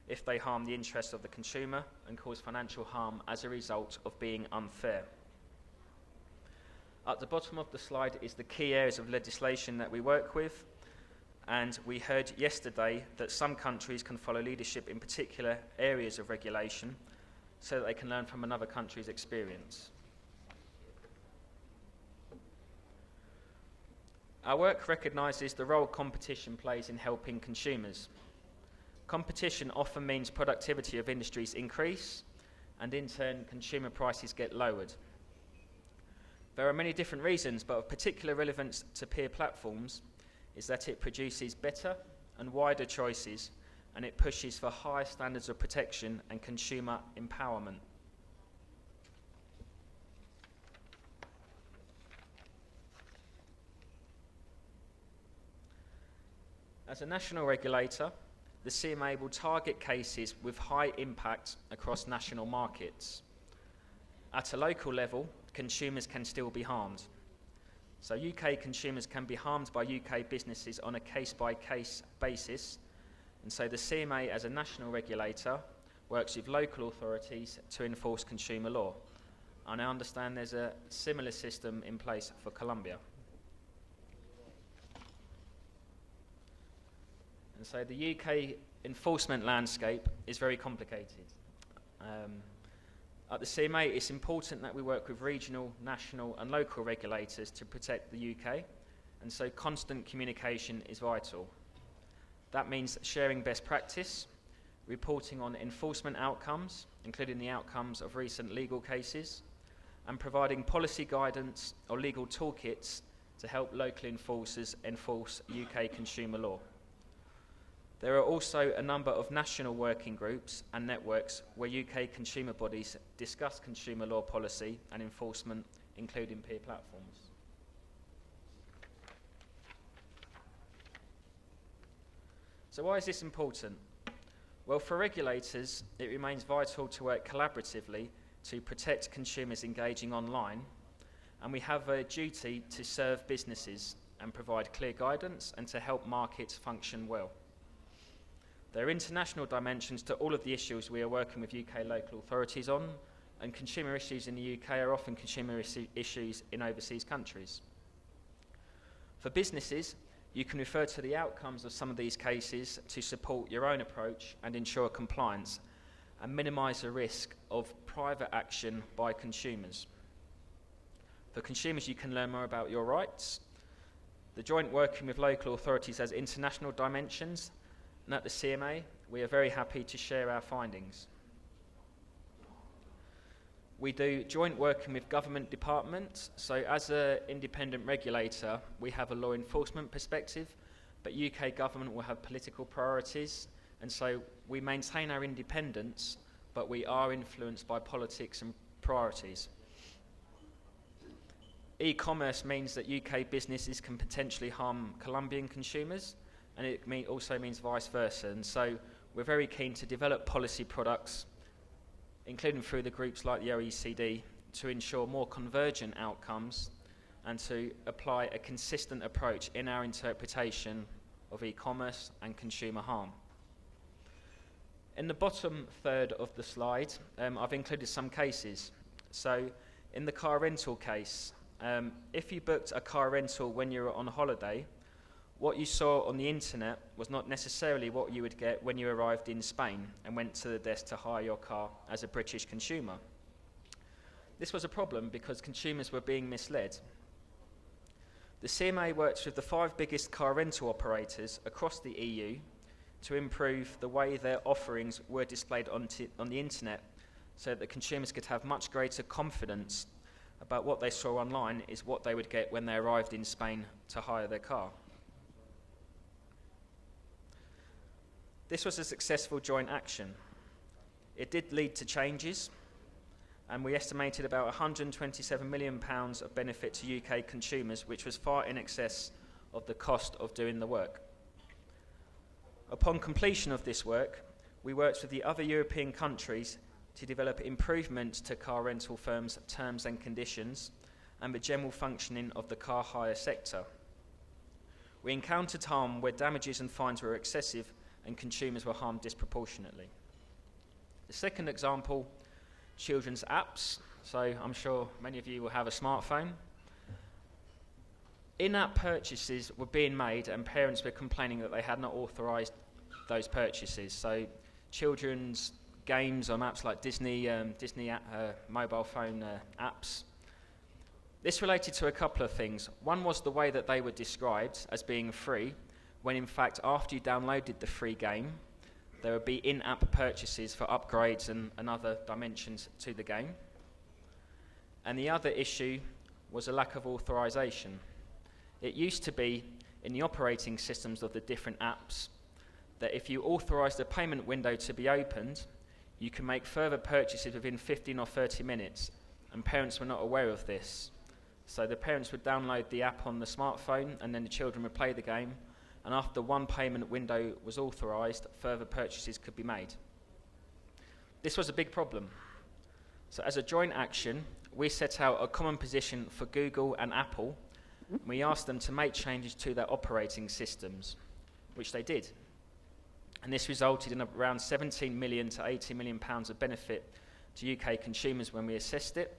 G: if they harm the interests of the consumer and cause financial harm as a result of being unfair. At the bottom of the slide is the key areas of legislation that we work with, and we heard yesterday that some countries can follow leadership in particular areas of regulation so that they can learn from another country's experience. Our work recognises the role competition plays in helping consumers. Competition often means productivity of industries increase, and in turn consumer prices get lowered. There are many different reasons, but of particular relevance to peer platforms is that it produces better and wider choices, and it pushes for higher standards of protection and consumer empowerment. As a national regulator, the CMA will target cases with high impact across national markets. At a local level, consumers can still be harmed. So UK consumers can be harmed by UK businesses on a case-by-case basis, and so the CMA as a national regulator works with local authorities to enforce consumer law. And I understand there's a similar system in place for Colombia. And so the UK enforcement landscape is very complicated. At the CMA, it's important that we work with regional, national and local regulators to protect the UK, and so constant communication is vital. That means sharing best practice, reporting on enforcement outcomes, including the outcomes of recent legal cases, and providing policy guidance or legal toolkits to help local enforcers enforce UK consumer law. There are also a number of national working groups and networks where UK consumer bodies discuss consumer law policy and enforcement, including peer platforms. So why is this important? Well, for regulators, it remains vital to work collaboratively to protect consumers engaging online, and we have a duty to serve businesses and provide clear guidance and to help markets function well. There are international dimensions to all of the issues we are working with UK local authorities on, and consumer issues in the UK are often consumer issues in overseas countries. For businesses, You can refer to the outcomes of some of these cases to support your own approach and ensure compliance and minimise the risk of private action by consumers. For consumers, you can learn more about your rights. The joint working with local authorities has international dimensions, and at the CMA, we are very happy to share our findings. We do joint working with government departments, so as an independent regulator, we have a law enforcement perspective, but UK government will have political priorities, and so we maintain our independence, but we are influenced by politics and priorities. E-commerce means that UK businesses can potentially harm Colombian consumers, and it also means vice versa, and so we're very keen to develop policy products, including through the groups like the OECD, to ensure more convergent outcomes and to apply a consistent approach in our interpretation of e-commerce and consumer harm. In the bottom third of the slide, I've included some cases. So in the car rental case, if you booked a car rental when you were on holiday, what you saw on the internet was not necessarily what you would get when you arrived in Spain and went to the desk to hire your car as a British consumer. This was a problem because consumers were being misled. The CMA works with the 5 biggest car rental operators across the EU to improve the way their offerings were displayed on the internet so that the consumers could have much greater confidence about what they saw online is what they would get when they arrived in Spain to hire their car. This was a successful joint action. It did lead to changes, and we estimated about £127 million of benefit to UK consumers, which was far in excess of the cost of doing the work. Upon completion of this work, we worked with the other European countries to develop improvements to car rental firms' terms and conditions and the general functioning of the car hire sector. We encountered harm where damages and fines were excessive and consumers were harmed disproportionately. The second example, children's apps. So I'm sure many of you will have a smartphone. In-app purchases were being made and parents were complaining that they had not authorised those purchases. So children's games on apps like Disney mobile phone apps. This related to a couple of things. One was the way that they were described as being free, when in fact after you downloaded the free game, there would be in-app purchases for upgrades and other dimensions to the game. And the other issue was a lack of authorization. It used to be in the operating systems of the different apps that if you authorized a payment window to be opened, you can make further purchases within 15 or 30 minutes, and parents were not aware of this. So the parents would download the app on the smartphone, and then the children would play the game, and after one payment window was authorized, further purchases could be made. This was a big problem. So as a joint action, we set out a common position for Google and Apple. We asked them to make changes to their operating systems, which they did. And this resulted in around 17 million to 80 million pounds of benefit to UK consumers when we assessed it,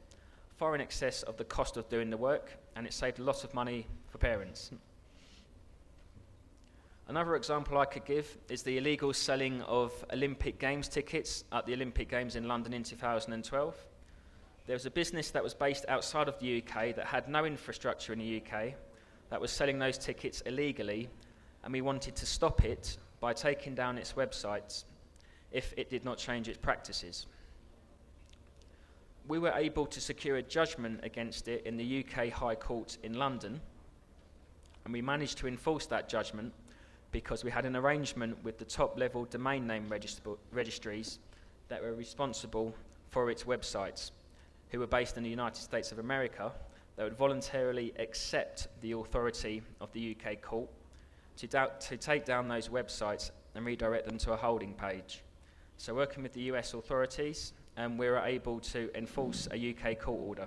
G: far in excess of the cost of doing the work, and it saved a lot of money for parents. Another example I could give is the illegal selling of Olympic Games tickets at the Olympic Games in London in 2012. There was a business that was based outside of the UK that had no infrastructure in the UK that was selling those tickets illegally, and we wanted to stop it by taking down its websites if it did not change its practices. We were able to secure a judgment against it in the UK High Court in London, and we managed to enforce that judgment because we had an arrangement with the top-level domain name registries that were responsible for its websites, who were based in the United States of America, that would voluntarily accept the authority of the UK court to take down those websites and redirect them to a holding page. So working with the US authorities, we were able to enforce a UK court order.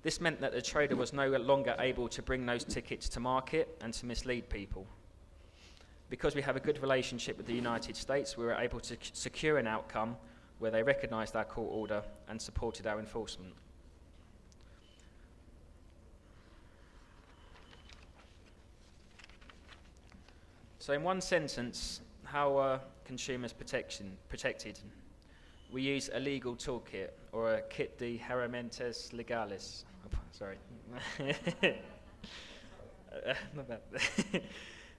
G: This meant that the trader was no longer able to bring those tickets to market and to mislead people. Because we have a good relationship with the United States, we were able to secure an outcome where they recognised our court order and supported our enforcement. So in one sentence, how are consumers protected? We use a legal toolkit, or a kit de herramientas legales. Sorry. Not bad.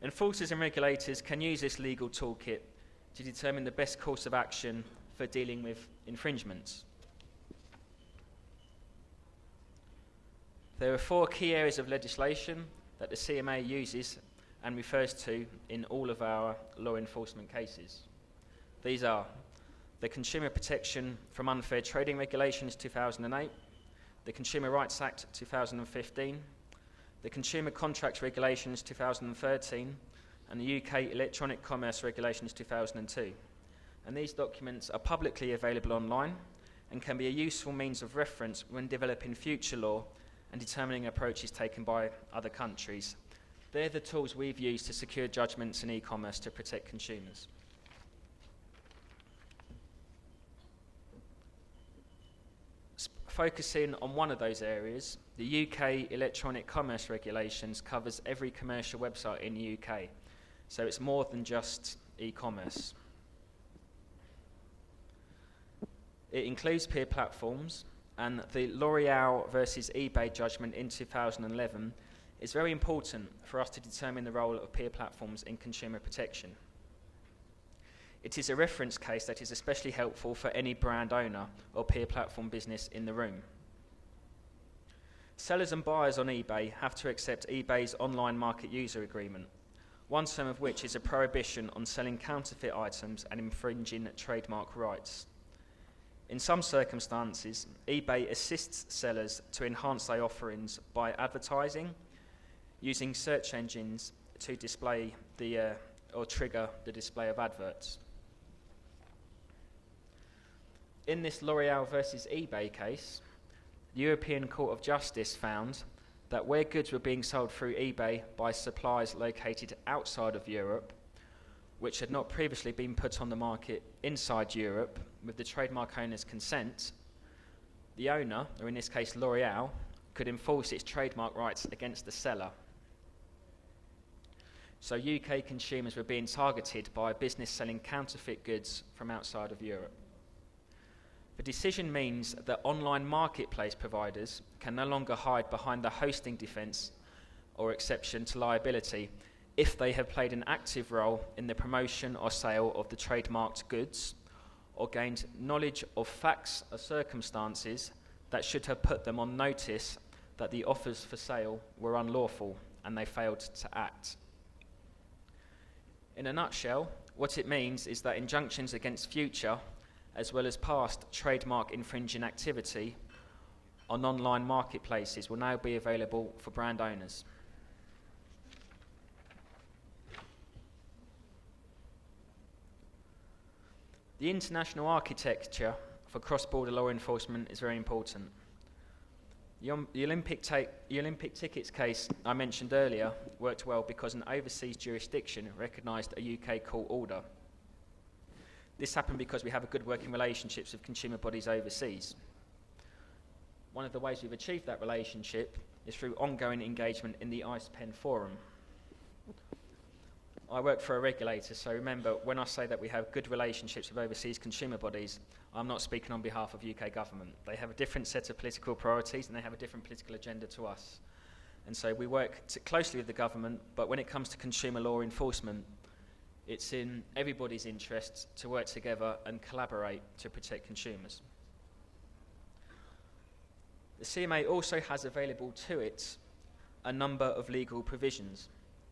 G: Enforcers and regulators can use this legal toolkit to determine the best course of action for dealing with infringements. There are 4 key areas of legislation that the CMA uses and refers to in all of our law enforcement cases. These are the Consumer Protection from Unfair Trading Regulations 2008, the Consumer Rights Act 2015, the Consumer Contracts Regulations 2013, and the UK Electronic Commerce Regulations 2002. And these documents are publicly available online and can be a useful means of reference when developing future law and determining approaches taken by other countries. They're the tools we've used to secure judgments in e-commerce to protect consumers. Focusing on one of those areas, the UK Electronic Commerce Regulations covers every commercial website in the UK, so it's more than just e-commerce. It includes peer platforms, and the L'Oreal versus eBay judgment in 2011 is very important for us to determine the role of peer platforms in consumer protection. It is a reference case that is especially helpful for any brand owner or peer platform business in the room. Sellers and buyers on eBay have to accept eBay's online market user agreement, one term of which is a prohibition on selling counterfeit items and infringing trademark rights. In some circumstances, eBay assists sellers to enhance their offerings by advertising, using search engines to display or trigger the display of adverts. In this L'Oreal versus eBay case, the European Court of Justice found that where goods were being sold through eBay by suppliers located outside of Europe, which had not previously been put on the market inside Europe with the trademark owner's consent, the owner, or in this case L'Oreal, could enforce its trademark rights against the seller. So UK consumers were being targeted by a business selling counterfeit goods from outside of Europe. The decision means that online marketplace providers can no longer hide behind the hosting defense or exception to liability if they have played an active role in the promotion or sale of the trademarked goods or gained knowledge of facts or circumstances that should have put them on notice that the offers for sale were unlawful and they failed to act. In a nutshell, what it means is that injunctions against future as well as past trademark infringing activity on online marketplaces will now be available for brand owners. The international architecture for cross-border law enforcement is very important. The Olympic tickets case I mentioned earlier worked well because an overseas jurisdiction recognised a UK court order. This happened because we have a good working relationships with consumer bodies overseas. One of the ways we've achieved that relationship is through ongoing engagement in the ICE-PEN forum. I work for a regulator, so remember, when I say that we have good relationships with overseas consumer bodies, I'm not speaking on behalf of UK government. They have a different set of political priorities and they have a different political agenda to us. And so we work closely with the government, but when it comes to consumer law enforcement, it's in everybody's interest to work together and collaborate to protect consumers. The CMA also has available to it a number of legal provisions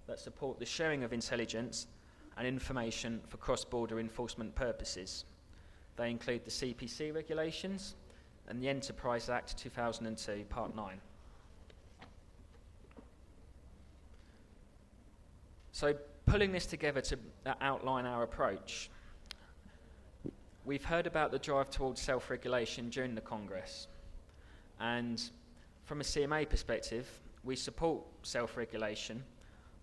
G: that support the sharing of intelligence and information for cross-border enforcement purposes. They include the CPC regulations and the Enterprise Act 2002, Part 9. So, pulling this together to outline our approach, we've heard about the drive towards self-regulation during the Congress, and from a CMA perspective, we support self-regulation,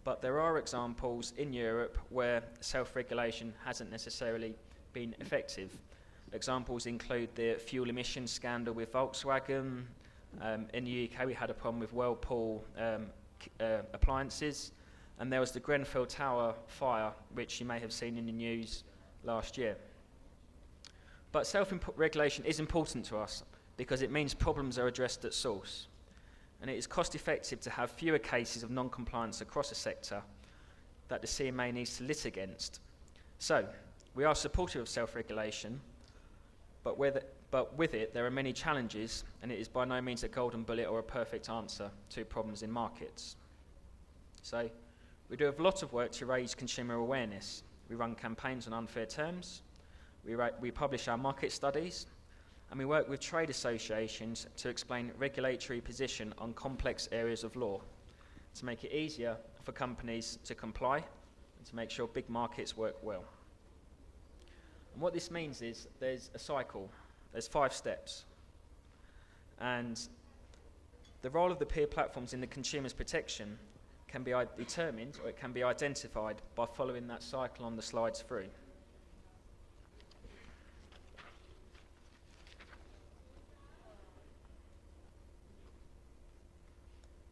G: but there are examples in Europe where self-regulation hasn't necessarily been effective. Examples include the fuel emissions scandal with Volkswagen. In the UK, we had a problem with Whirlpool appliances. And there was the Grenfell Tower fire, which you may have seen in the news last year. But self-regulation is important to us because it means problems are addressed at source. And it is cost-effective to have fewer cases of non-compliance across a sector that the CMA needs to lit against. So, we are supportive of self-regulation, but with it there are many challenges, and it is by no means a golden bullet or a perfect answer to problems in markets. So, we do a lot of work to raise consumer awareness. We run campaigns on unfair terms, we publish our market studies, and we work with trade associations to explain regulatory position on complex areas of law to make it easier for companies to comply and to make sure big markets work well. And what this means is there's a cycle, there's 5 steps, and the role of the peer platforms in the consumer's protection can be determined, or it can be identified by following that cycle on the slides through.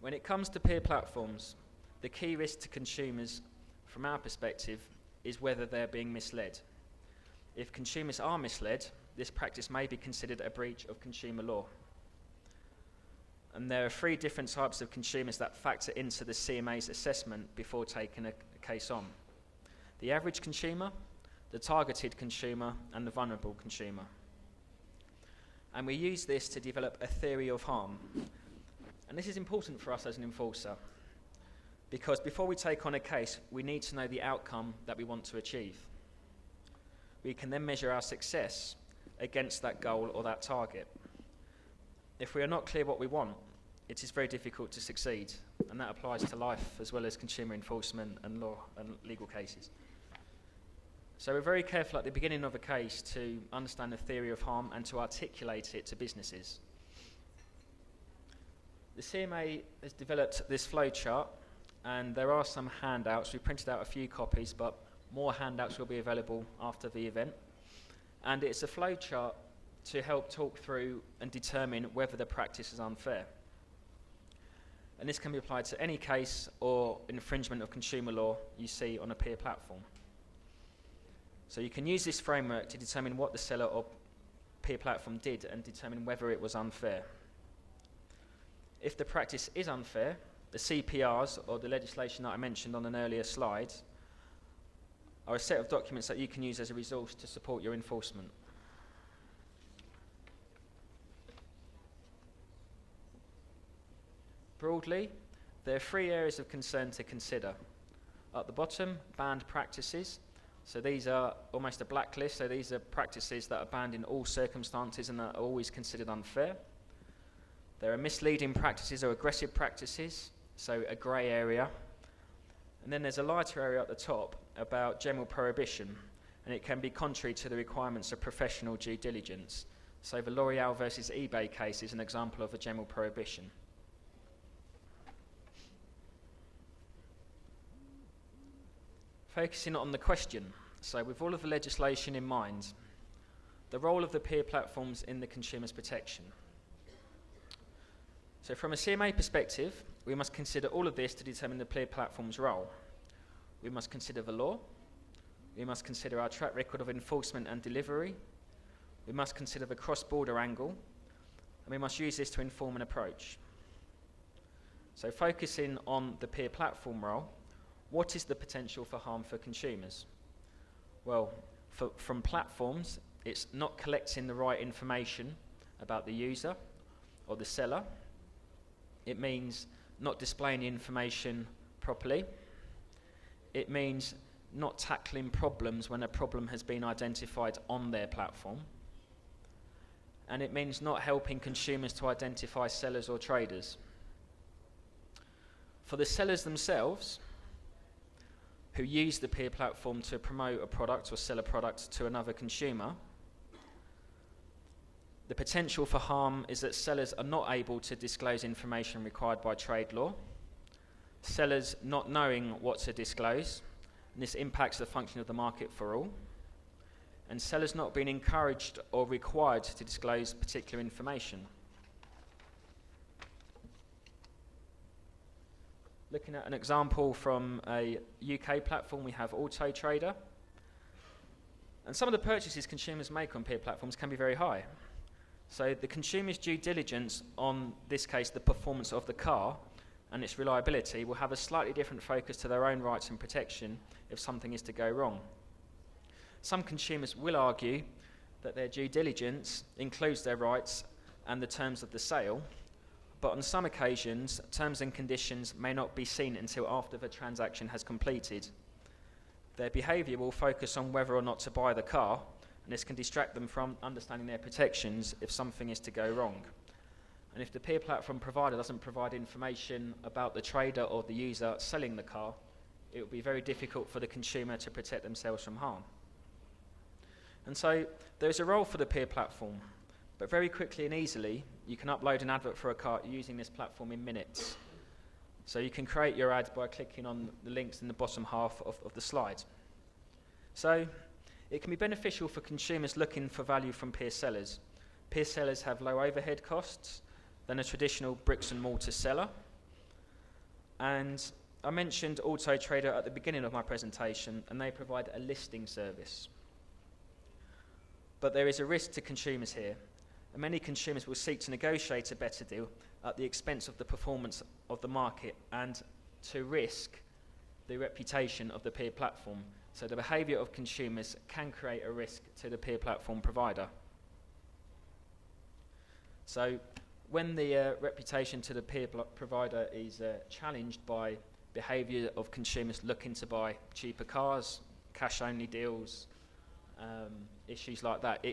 G: When it comes to peer platforms, the key risk to consumers, from our perspective, is whether they're being misled. If consumers are misled, this practice may be considered a breach of consumer law. And there are 3 different types of consumers that factor into the CMA's assessment before taking a case on: the average consumer, the targeted consumer, and the vulnerable consumer. And we use this to develop a theory of harm. And this is important for us as an enforcer, because before we take on a case, we need to know the outcome that we want to achieve. We can then measure our success against that goal or that target. If we are not clear what we want, it is very difficult to succeed, and that applies to life as well as consumer enforcement and law and legal cases. So we're very careful at the beginning of a case to understand the theory of harm and to articulate it to businesses. The CMA has developed this flowchart, and there are some handouts. We printed out a few copies, but more handouts will be available after the event. And it's a flowchart to help talk through and determine whether the practice is unfair. And this can be applied to any case or infringement of consumer law you see on a peer platform. So you can use this framework to determine what the seller or peer platform did and determine whether it was unfair. If the practice is unfair, the CPRs, or the legislation that I mentioned on an earlier slide, are a set of documents that you can use as a resource to support your enforcement. Broadly, there are 3 areas of concern to consider. At the bottom, banned practices. So these are almost a blacklist, so these are practices that are banned in all circumstances and that are always considered unfair. There are misleading practices or aggressive practices, so a grey area. And then there's a lighter area at the top about general prohibition, and it can be contrary to the requirements of professional due diligence. So the L'Oreal versus eBay case is an example of a general prohibition. Focusing on the question, so with all of the legislation in mind, the role of the peer platforms in the consumer's protection. So from a CMA perspective, we must consider all of this to determine the peer platform's role. We must consider the law, we must consider our track record of enforcement and delivery, we must consider the cross-border angle, and we must use this to inform an approach. So focusing on the peer platform role, what is the potential for harm for consumers? Well, from platforms, it's not collecting the right information about the user or the seller. It means not displaying the information properly. It means not tackling problems when a problem has been identified on their platform. And it means not helping consumers to identify sellers or traders. For the sellers themselves, who use the peer platform to promote a product or sell a product to another consumer, the potential for harm is that sellers are not able to disclose information required by trade law, sellers not knowing what to disclose, and this impacts the function of the market for all, and sellers not being encouraged or required to disclose particular information. Looking at an example from a UK platform, we have Auto Trader. And some of the purchases consumers make on peer platforms can be very high. So the consumer's due diligence on, this case, the performance of the car and its reliability will have a slightly different focus to their own rights and protection if something is to go wrong. Some consumers will argue that their due diligence includes their rights and the terms of the sale, but on some occasions, terms and conditions may not be seen until after the transaction has completed. Their behaviour will focus on whether or not to buy the car, and this can distract them from understanding their protections if something is to go wrong. And if the peer platform provider doesn't provide information about the trader or the user selling the car, it will be very difficult for the consumer to protect themselves from harm. And so there's a role for the peer platform, but very quickly and easily you can upload an advert for a car using this platform in minutes. So you can create your ad by clicking on the links in the bottom half of the slide. So it can be beneficial for consumers looking for value from peer sellers. Peer sellers have low overhead costs than a traditional bricks and mortar seller. And I mentioned Auto Trader at the beginning of my presentation, and they provide a listing service. But there is a risk to consumers here, and many consumers will seek to negotiate a better deal at the expense of the performance of the market and to risk the reputation of the peer platform. So the behaviour of consumers can create a risk to the peer platform provider. So when the reputation to the peer provider is challenged by behaviour of consumers looking to buy cheaper cars, cash-only deals, issues like that,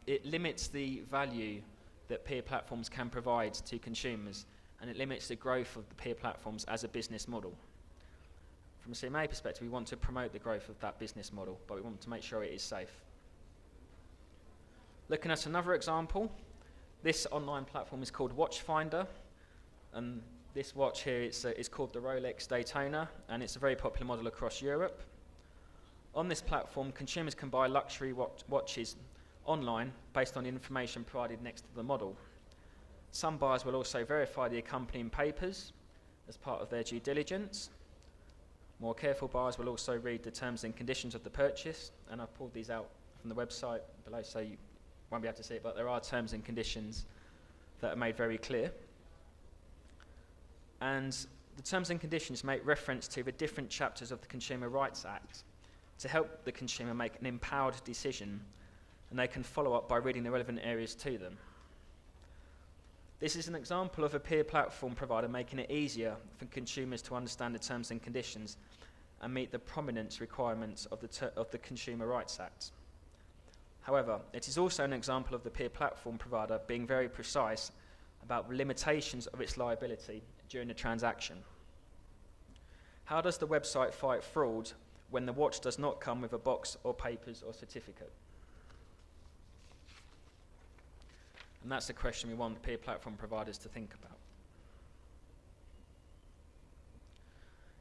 G: it limits the value that peer platforms can provide to consumers, and it limits the growth of the peer platforms as a business model. From a CMA perspective, we want to promote the growth of that business model, but we want to make sure it is safe. Looking at another example, this online platform is called Watchfinder, and this watch here is called the Rolex Daytona, and it's a very popular model across Europe. On this platform, consumers can buy luxury watches online based on the information provided next to the model. Some buyers will also verify the accompanying papers as part of their due diligence. More careful buyers will also read the terms and conditions of the purchase, and I've pulled these out from the website below so you won't be able to see it, but there are terms and conditions that are made very clear. And the terms and conditions make reference to the different chapters of the Consumer Rights Act to help the consumer make an empowered decision, and they can follow up by reading the relevant areas to them. This is an example of a peer platform provider making it easier for consumers to understand the terms and conditions and meet the prominence requirements of the Consumer Rights Act. However, it is also an example of the peer platform provider being very precise about the limitations of its liability during the transaction. How does the website fight fraud when the watch does not come with a box or papers or certificate? And that's the question we want peer platform providers to think about.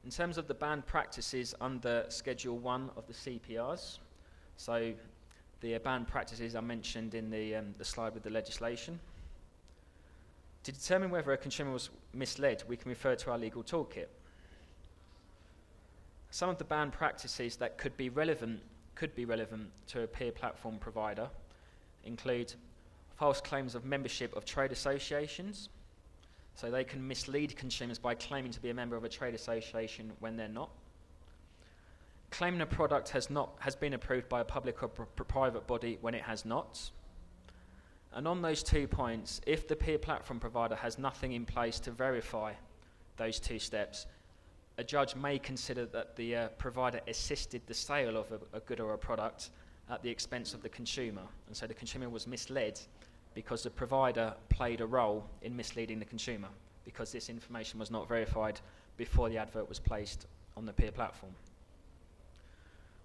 G: In terms of the banned practices under Schedule 1 of the CPRs, so the banned practices are mentioned in the slide with the legislation. To determine whether a consumer was misled, we can refer to our legal toolkit. Some of the banned practices that could be relevant to a peer platform provider include false claims of membership of trade associations. So they can mislead consumers by claiming to be a member of a trade association when they're not. Claiming a product has been approved by a public or private body when it has not. And on those 2 points, if the peer platform provider has nothing in place to verify those 2 steps, a judge may consider that the provider assisted the sale of a good or a product at the expense of the consumer. And so the consumer was misled because the provider played a role in misleading the consumer because this information was not verified before the advert was placed on the peer platform.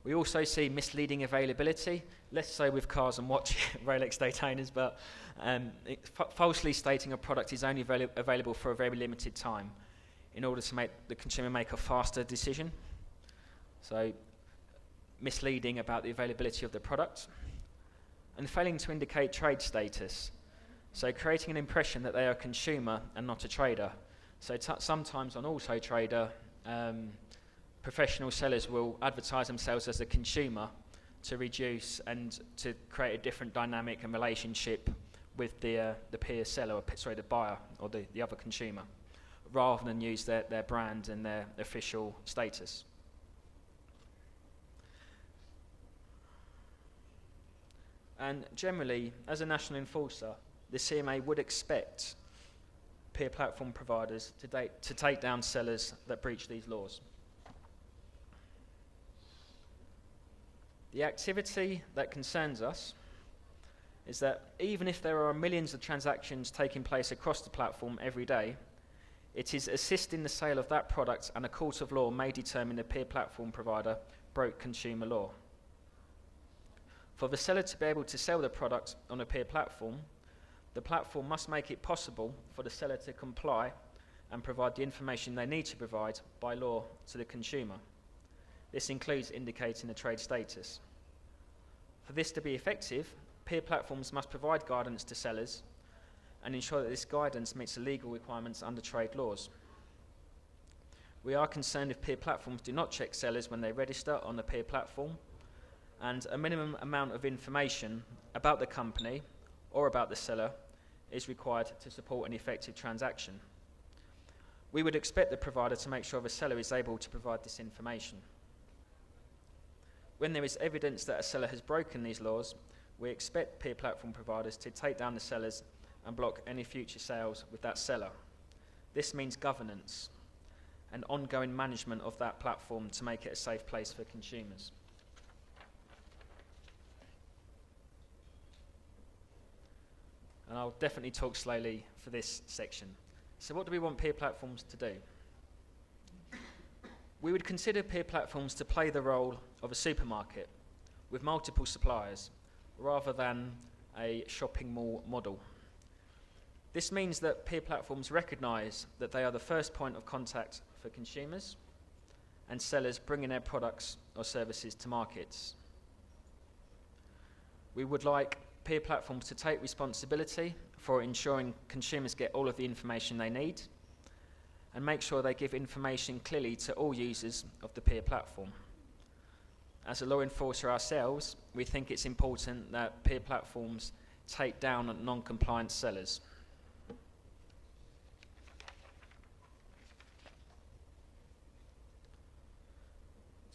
G: We also see misleading availability, less so with cars and watch Rolex Daytonas, but falsely stating a product is only available for a very limited time in order to make the consumer make a faster decision. So misleading about the availability of the product. And failing to indicate trade status. So creating an impression that they are a consumer and not a trader. So sometimes on Auto Trader, professional sellers will advertise themselves as a consumer to reduce and to create a different dynamic and relationship with the peer seller, or the buyer, or the other consumer, rather than use their brand and their official status. And generally, as a national enforcer, the CMA would expect peer platform providers to take down sellers that breach these laws. The activity that concerns us is that even if there are millions of transactions taking place across the platform every day, it is assisting the sale of that product, and a court of law may determine the peer platform provider broke consumer law. For the seller to be able to sell the product on a peer platform, the platform must make it possible for the seller to comply and provide the information they need to provide by law to the consumer. This includes indicating the trade status. For this to be effective, peer platforms must provide guidance to sellers and ensure that this guidance meets the legal requirements under trade laws. We are concerned if peer platforms do not check sellers when they register on the peer platform, and a minimum amount of information about the company or about the seller is required to support an effective transaction. We would expect the provider to make sure the seller is able to provide this information. When there is evidence that a seller has broken these laws, we expect peer platform providers to take down the sellers and block any future sales with that seller. This means governance and ongoing management of that platform to make it a safe place for consumers. And I'll definitely talk slowly for this section. So what do we want peer platforms to do? We would consider peer platforms to play the role of a supermarket with multiple suppliers, rather than a shopping mall model. This means that peer platforms recognise that they are the first point of contact for consumers and sellers bringing their products or services to markets. We would like peer platforms to take responsibility for ensuring consumers get all of the information they need and make sure they give information clearly to all users of the peer platform. As a law enforcer ourselves, we think it's important that peer platforms take down non-compliant sellers.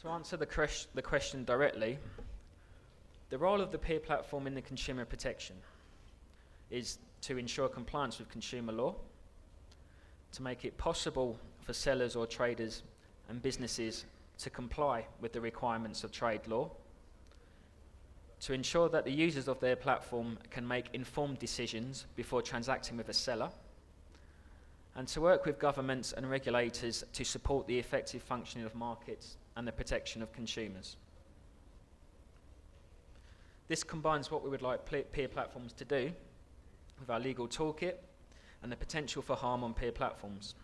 G: To answer the question directly, the role of the peer platform in the consumer protection is to ensure compliance with consumer law, to make it possible for sellers or traders and businesses to comply with the requirements of trade law, to ensure that the users of their platform can make informed decisions before transacting with a seller, and to work with governments and regulators to support the effective functioning of markets and the protection of consumers. This combines what we would like peer platforms to do with our legal toolkit and the potential for harm on peer platforms.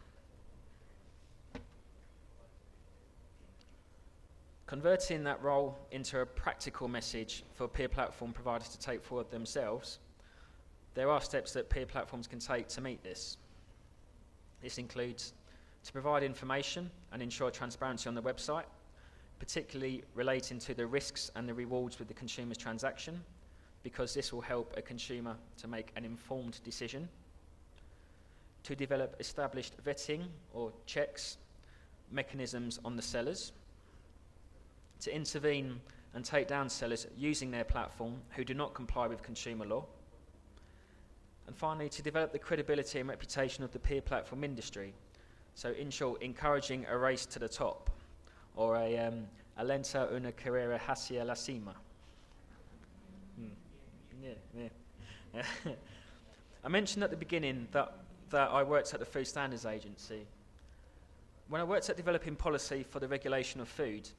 G: Converting that role into a practical message for peer platform providers to take forward themselves, there are steps that peer platforms can take to meet this. This includes to provide information and ensure transparency on the website, particularly relating to the risks and the rewards with the consumer's transaction, because this will help a consumer to make an informed decision. To develop established vetting or checks mechanisms on the sellers. To intervene and take down sellers using their platform who do not comply with consumer law. And finally, to develop the credibility and reputation of the peer platform industry. So in short, encouraging a race to the top, or a lenta una carrera hacia la cima. Yeah. I mentioned at the beginning that I worked at the Food Standards Agency. When I worked at developing policy for the regulation of food,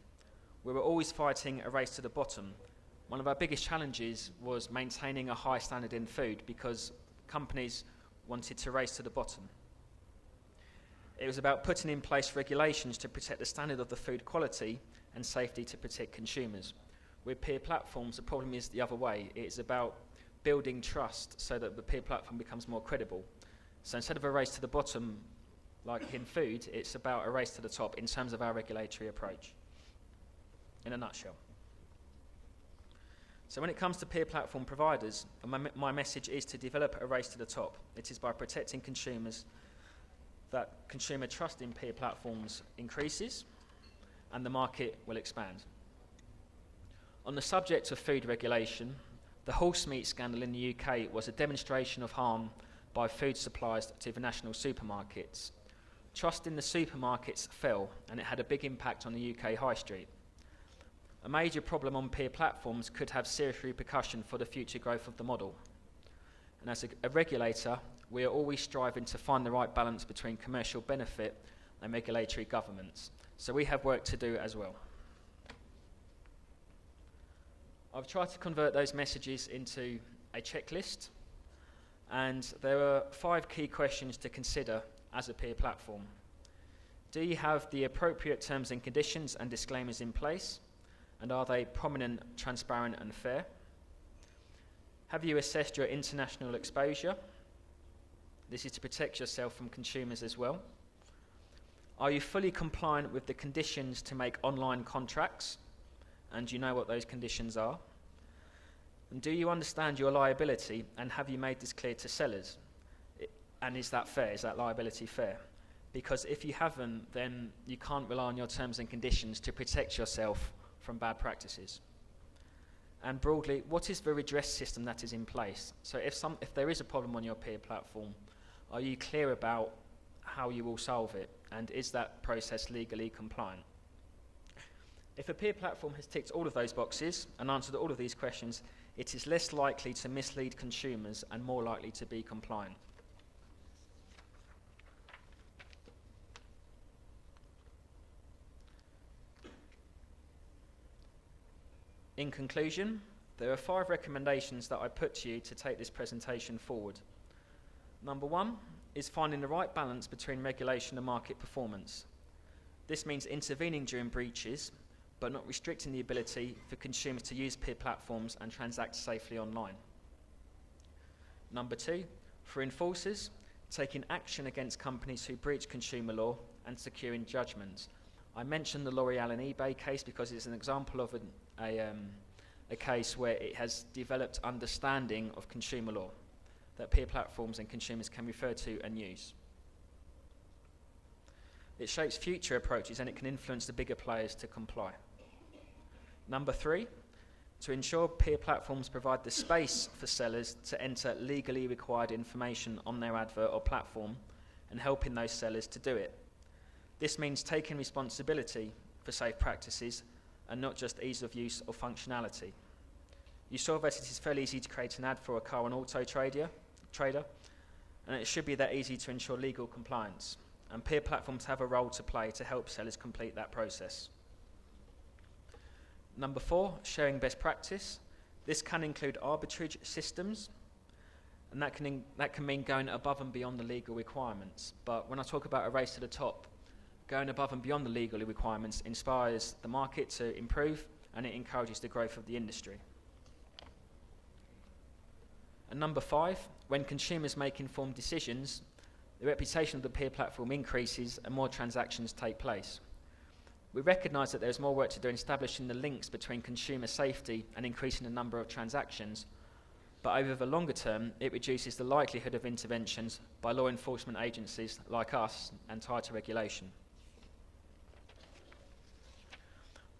G: we were always fighting a race to the bottom. One of our biggest challenges was maintaining a high standard in food because companies wanted to race to the bottom. It was about putting in place regulations to protect the standard of the food quality and safety to protect consumers. With peer platforms, the problem is the other way. It's about building trust so that the peer platform becomes more credible. So instead of a race to the bottom, like in food, it's about a race to the top in terms of our regulatory approach, in a nutshell. So when it comes to peer platform providers, my message is to develop a race to the top. It is by protecting consumers that consumer trust in peer platforms increases and the market will expand. On the subject of food regulation, the horse meat scandal in the UK was a demonstration of harm by food suppliers to the national supermarkets. Trust in the supermarkets fell, and it had a big impact on the UK high street. A major problem on peer platforms could have serious repercussion for the future growth of the model. And as a regulator, we are always striving to find the right balance between commercial benefit and regulatory governance. So we have work to do as well. I've tried to convert those messages into a checklist, and there are 5 key questions to consider as a peer platform. Do you have the appropriate terms and conditions and disclaimers in place? And are they prominent, transparent, and fair? Have you assessed your international exposure? This is to protect yourself from consumers as well. Are you fully compliant with the conditions to make online contracts? And do you know what those conditions are? And do you understand your liability, and have you made this clear to sellers? And is that fair? Is that liability fair? Because if you haven't, then you can't rely on your terms and conditions to protect yourself from bad practices. And broadly, what is the redress system that is in place? So if there is a problem on your peer platform, are you clear about how you will solve it? And is that process legally compliant? If a peer platform has ticked all of those boxes and answered all of these questions, it is less likely to mislead consumers and more likely to be compliant. In conclusion, there are 5 recommendations that I put to you to take this presentation forward. Number 1 is finding the right balance between regulation and market performance. This means intervening during breaches, but not restricting the ability for consumers to use peer platforms and transact safely online. Number 2, for enforcers, taking action against companies who breach consumer law and securing judgments. I mentioned the L'Oreal and eBay case because it's an example of a case where it has developed understanding of consumer law that peer platforms and consumers can refer to and use. It shapes future approaches and it can influence the bigger players to comply. Number 3, to ensure peer platforms provide the space for sellers to enter legally required information on their advert or platform and helping those sellers to do it. This means taking responsibility for safe practices and not just ease of use or functionality. You saw that it is fairly easy to create an ad for a car and auto trader, and it should be that easy to ensure legal compliance. And peer platforms have a role to play to help sellers complete that process. Number 4, sharing best practice. This can include arbitrage systems, and that can mean going above and beyond the legal requirements. But when I talk about a race to the top, going above and beyond the legal requirements inspires the market to improve, and it encourages the growth of the industry. And number 5, when consumers make informed decisions, the reputation of the peer platform increases and more transactions take place. We recognise that there's more work to do in establishing the links between consumer safety and increasing the number of transactions, but over the longer term, it reduces the likelihood of interventions by law enforcement agencies like us and tighter regulation.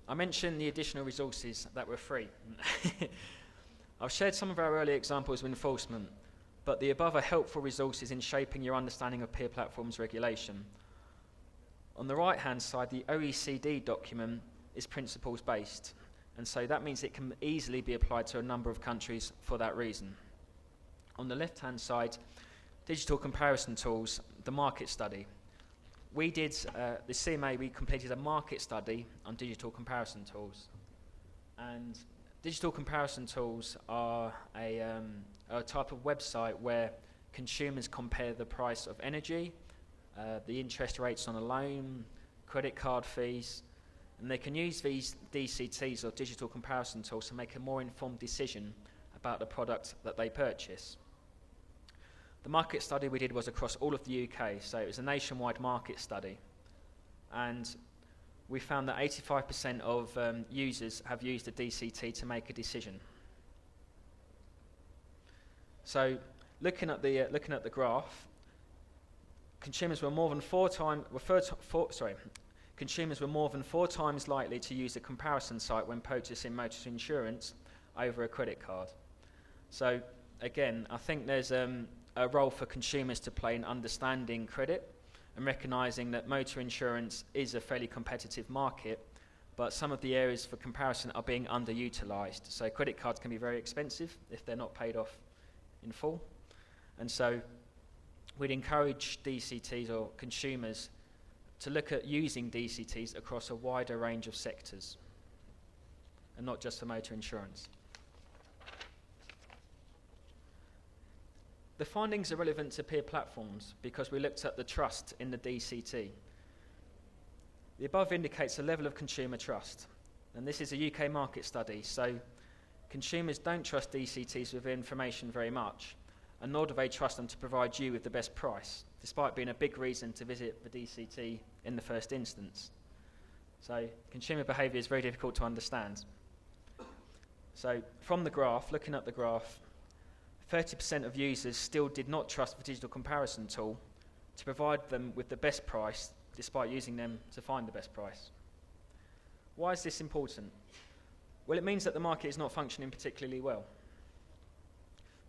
G: I mentioned the additional resources that were free. I've shared some of our early examples of enforcement, but the above are helpful resources in shaping your understanding of peer platforms regulation. On the right-hand side, the OECD document is principles-based, and so that means it can easily be applied to a number of countries for that reason. On the left-hand side, digital comparison tools, the market study. We did, the CMA, we completed a market study on digital comparison tools. And digital comparison tools are a type of website where consumers compare the price of energy, the interest rates on a loan, credit card fees, and they can use these DCTs or digital comparison tools to make a more informed decision about the product that they purchase. The market study we did was across all of the UK, so it was a nationwide market study. And we found that 85% of users have used a DCT to make a decision. So looking at the graph, consumers were more than four times likely to use a comparison site when purchasing motor insurance over a credit card. So again, I think there's a role for consumers to play in understanding credit and recognising that motor insurance is a fairly competitive market, but some of the areas for comparison are being underutilised. So credit cards can be very expensive if they're not paid off in full. And so we'd encourage DCTs or consumers to look at using DCTs across a wider range of sectors and not just for motor insurance. The findings are relevant to peer platforms because we looked at the trust in the DCT. The above indicates a level of consumer trust, and this is a UK market study, so consumers don't trust DCTs with information very much, and nor do they trust them to provide you with the best price, despite being a big reason to visit the DCT in the first instance. So consumer behaviour is very difficult to understand. So from the graph, looking at the graph, 30% of users still did not trust the digital comparison tool to provide them with the best price, despite using them to find the best price. Why is this important? Well, it means that the market is not functioning particularly well.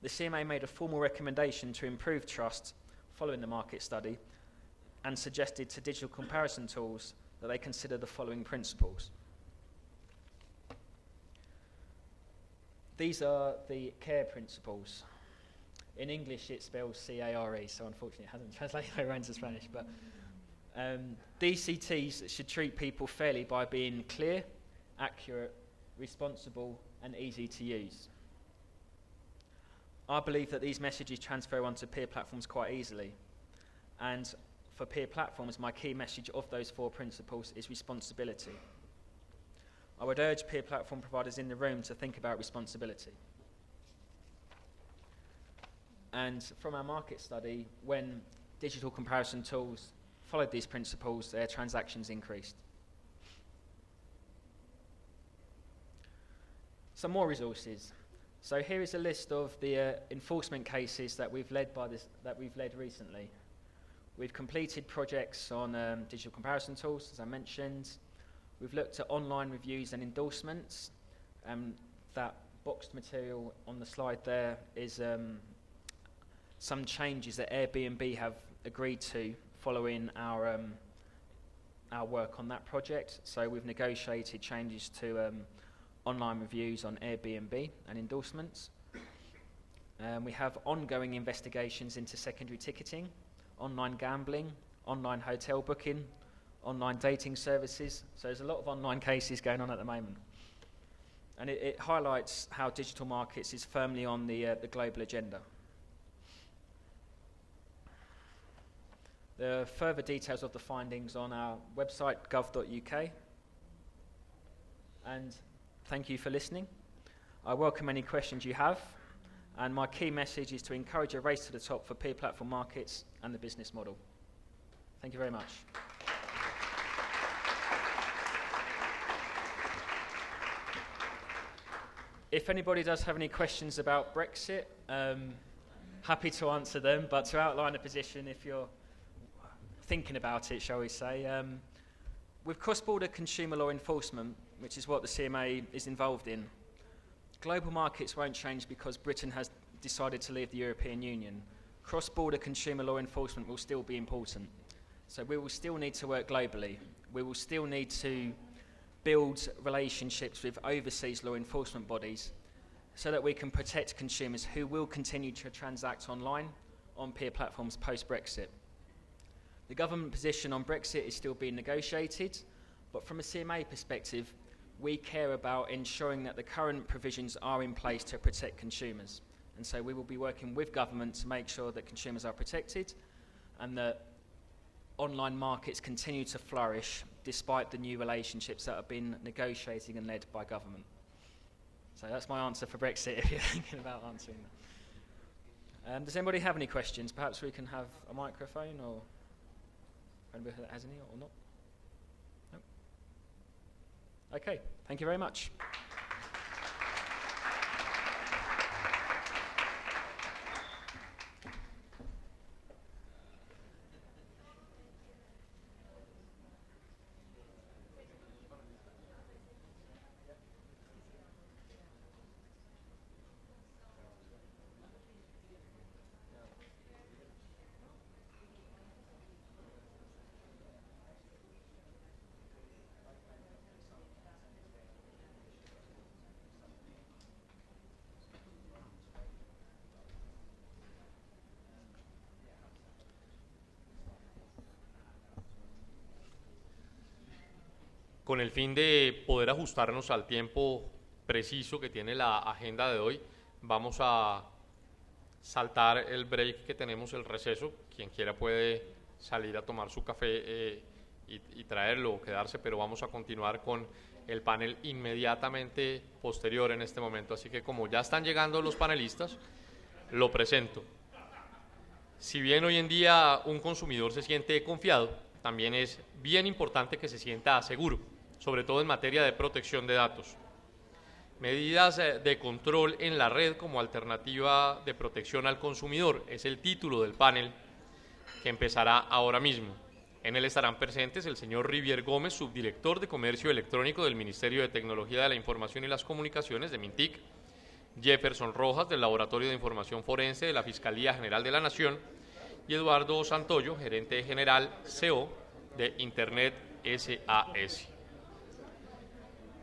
G: The CMA made a formal recommendation to improve trust following the market study and suggested to digital comparison tools that they consider the following principles. These are the CARE principles. In English it spells C-A-R-E, so unfortunately it hasn't translated over into Spanish, but DCTs should treat people fairly by being clear, accurate, responsible and easy to use. I believe that these messages transfer onto peer platforms quite easily, and for peer platforms my key message of those 4 principles is responsibility. I would urge peer platform providers in the room to think about responsibility. And from our market study, when digital comparison tools followed these principles, their transactions increased. Some more resources. So here is a list of the enforcement cases that we've led recently. We've completed projects on digital comparison tools, as I mentioned. We've looked at online reviews and endorsements. That boxed material on the slide there is some changes that Airbnb have agreed to following our work on that project. So we've negotiated changes to online reviews on Airbnb and endorsements. We have ongoing investigations into secondary ticketing, online gambling, online hotel booking, online dating services. So there's a lot of online cases going on at the moment. And it highlights how digital markets is firmly on the global agenda. There are further details of the findings on our website, gov.uk. And thank you for listening. I welcome any questions you have. And my key message is to encourage a race to the top for peer platform markets and the business model. Thank you very much. If anybody does have any questions about Brexit, happy to answer them, but to outline a position, if you're thinking about it, shall we say, with cross-border consumer law enforcement, which is what the CMA is involved in, global markets won't change because Britain has decided to leave the European Union. Cross-border consumer law enforcement will still be important. So we will still need to work globally. We will still need to build relationships with overseas law enforcement bodies so that we can protect consumers who will continue to transact online on peer platforms post-Brexit. The government position on Brexit is still being negotiated, but from a CMA perspective, we care about ensuring that the current provisions are in place to protect consumers. And so we will be working with government to make sure that consumers are protected and that online markets continue to flourish despite the new relationships that have been negotiated and led by government. So that's my answer for Brexit if you're thinking about answering that. Does anybody have any questions? Perhaps we can have a microphone, or anybody that has any, or not? No? Okay, thank you very much.
F: Con el fin de poder ajustarnos al tiempo preciso que tiene la agenda de hoy, vamos a saltar el break que tenemos, el receso. Quien quiera puede salir a tomar su café y traerlo o quedarse, pero vamos a continuar con el panel inmediatamente posterior en este momento. Así que como ya están llegando los panelistas, lo presento. Si bien hoy en día un consumidor se siente confiado, también es bien importante que se sienta seguro, sobre todo en materia de protección de datos. Medidas de control en la red como alternativa de protección al consumidor es el título del panel que empezará ahora mismo. En él estarán presentes el señor Rivier Gómez, subdirector de Comercio Electrónico del Ministerio de Tecnología de la Información y las Comunicaciones de Mintic, Jefferson Rojas, del Laboratorio de Información Forense de la Fiscalía General de la Nación, y Eduardo Santoyo, gerente general CO de Internet SAS.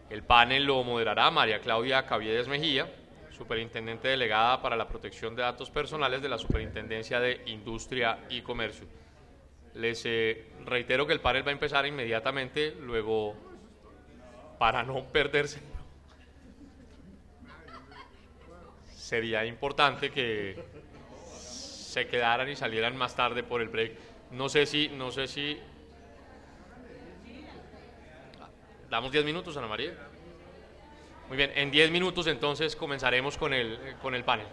F: El panel lo moderará María Claudia Caviedes Mejía, superintendente delegada para la protección de datos personales de la Superintendencia de Industria y Comercio. Les reitero que el panel va a empezar inmediatamente, luego, para no perderse, sería importante que se quedaran y salieran más tarde por el break. No sé si ¿damos 10 minutos, Ana María? Muy bien, en 10 minutos entonces comenzaremos con el panel.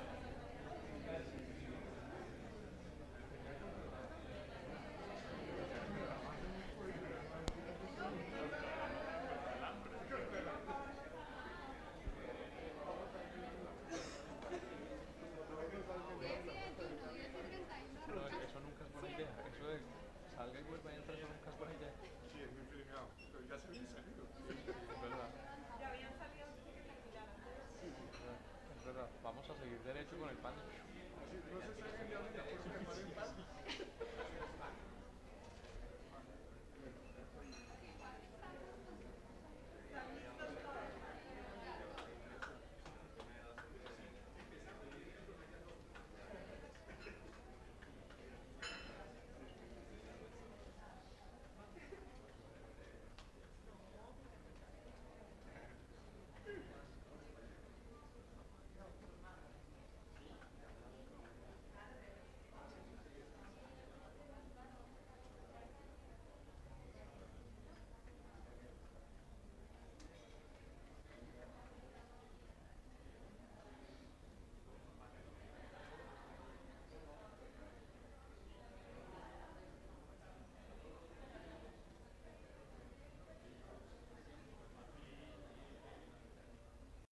F: Vamos a seguir derecho con el panel.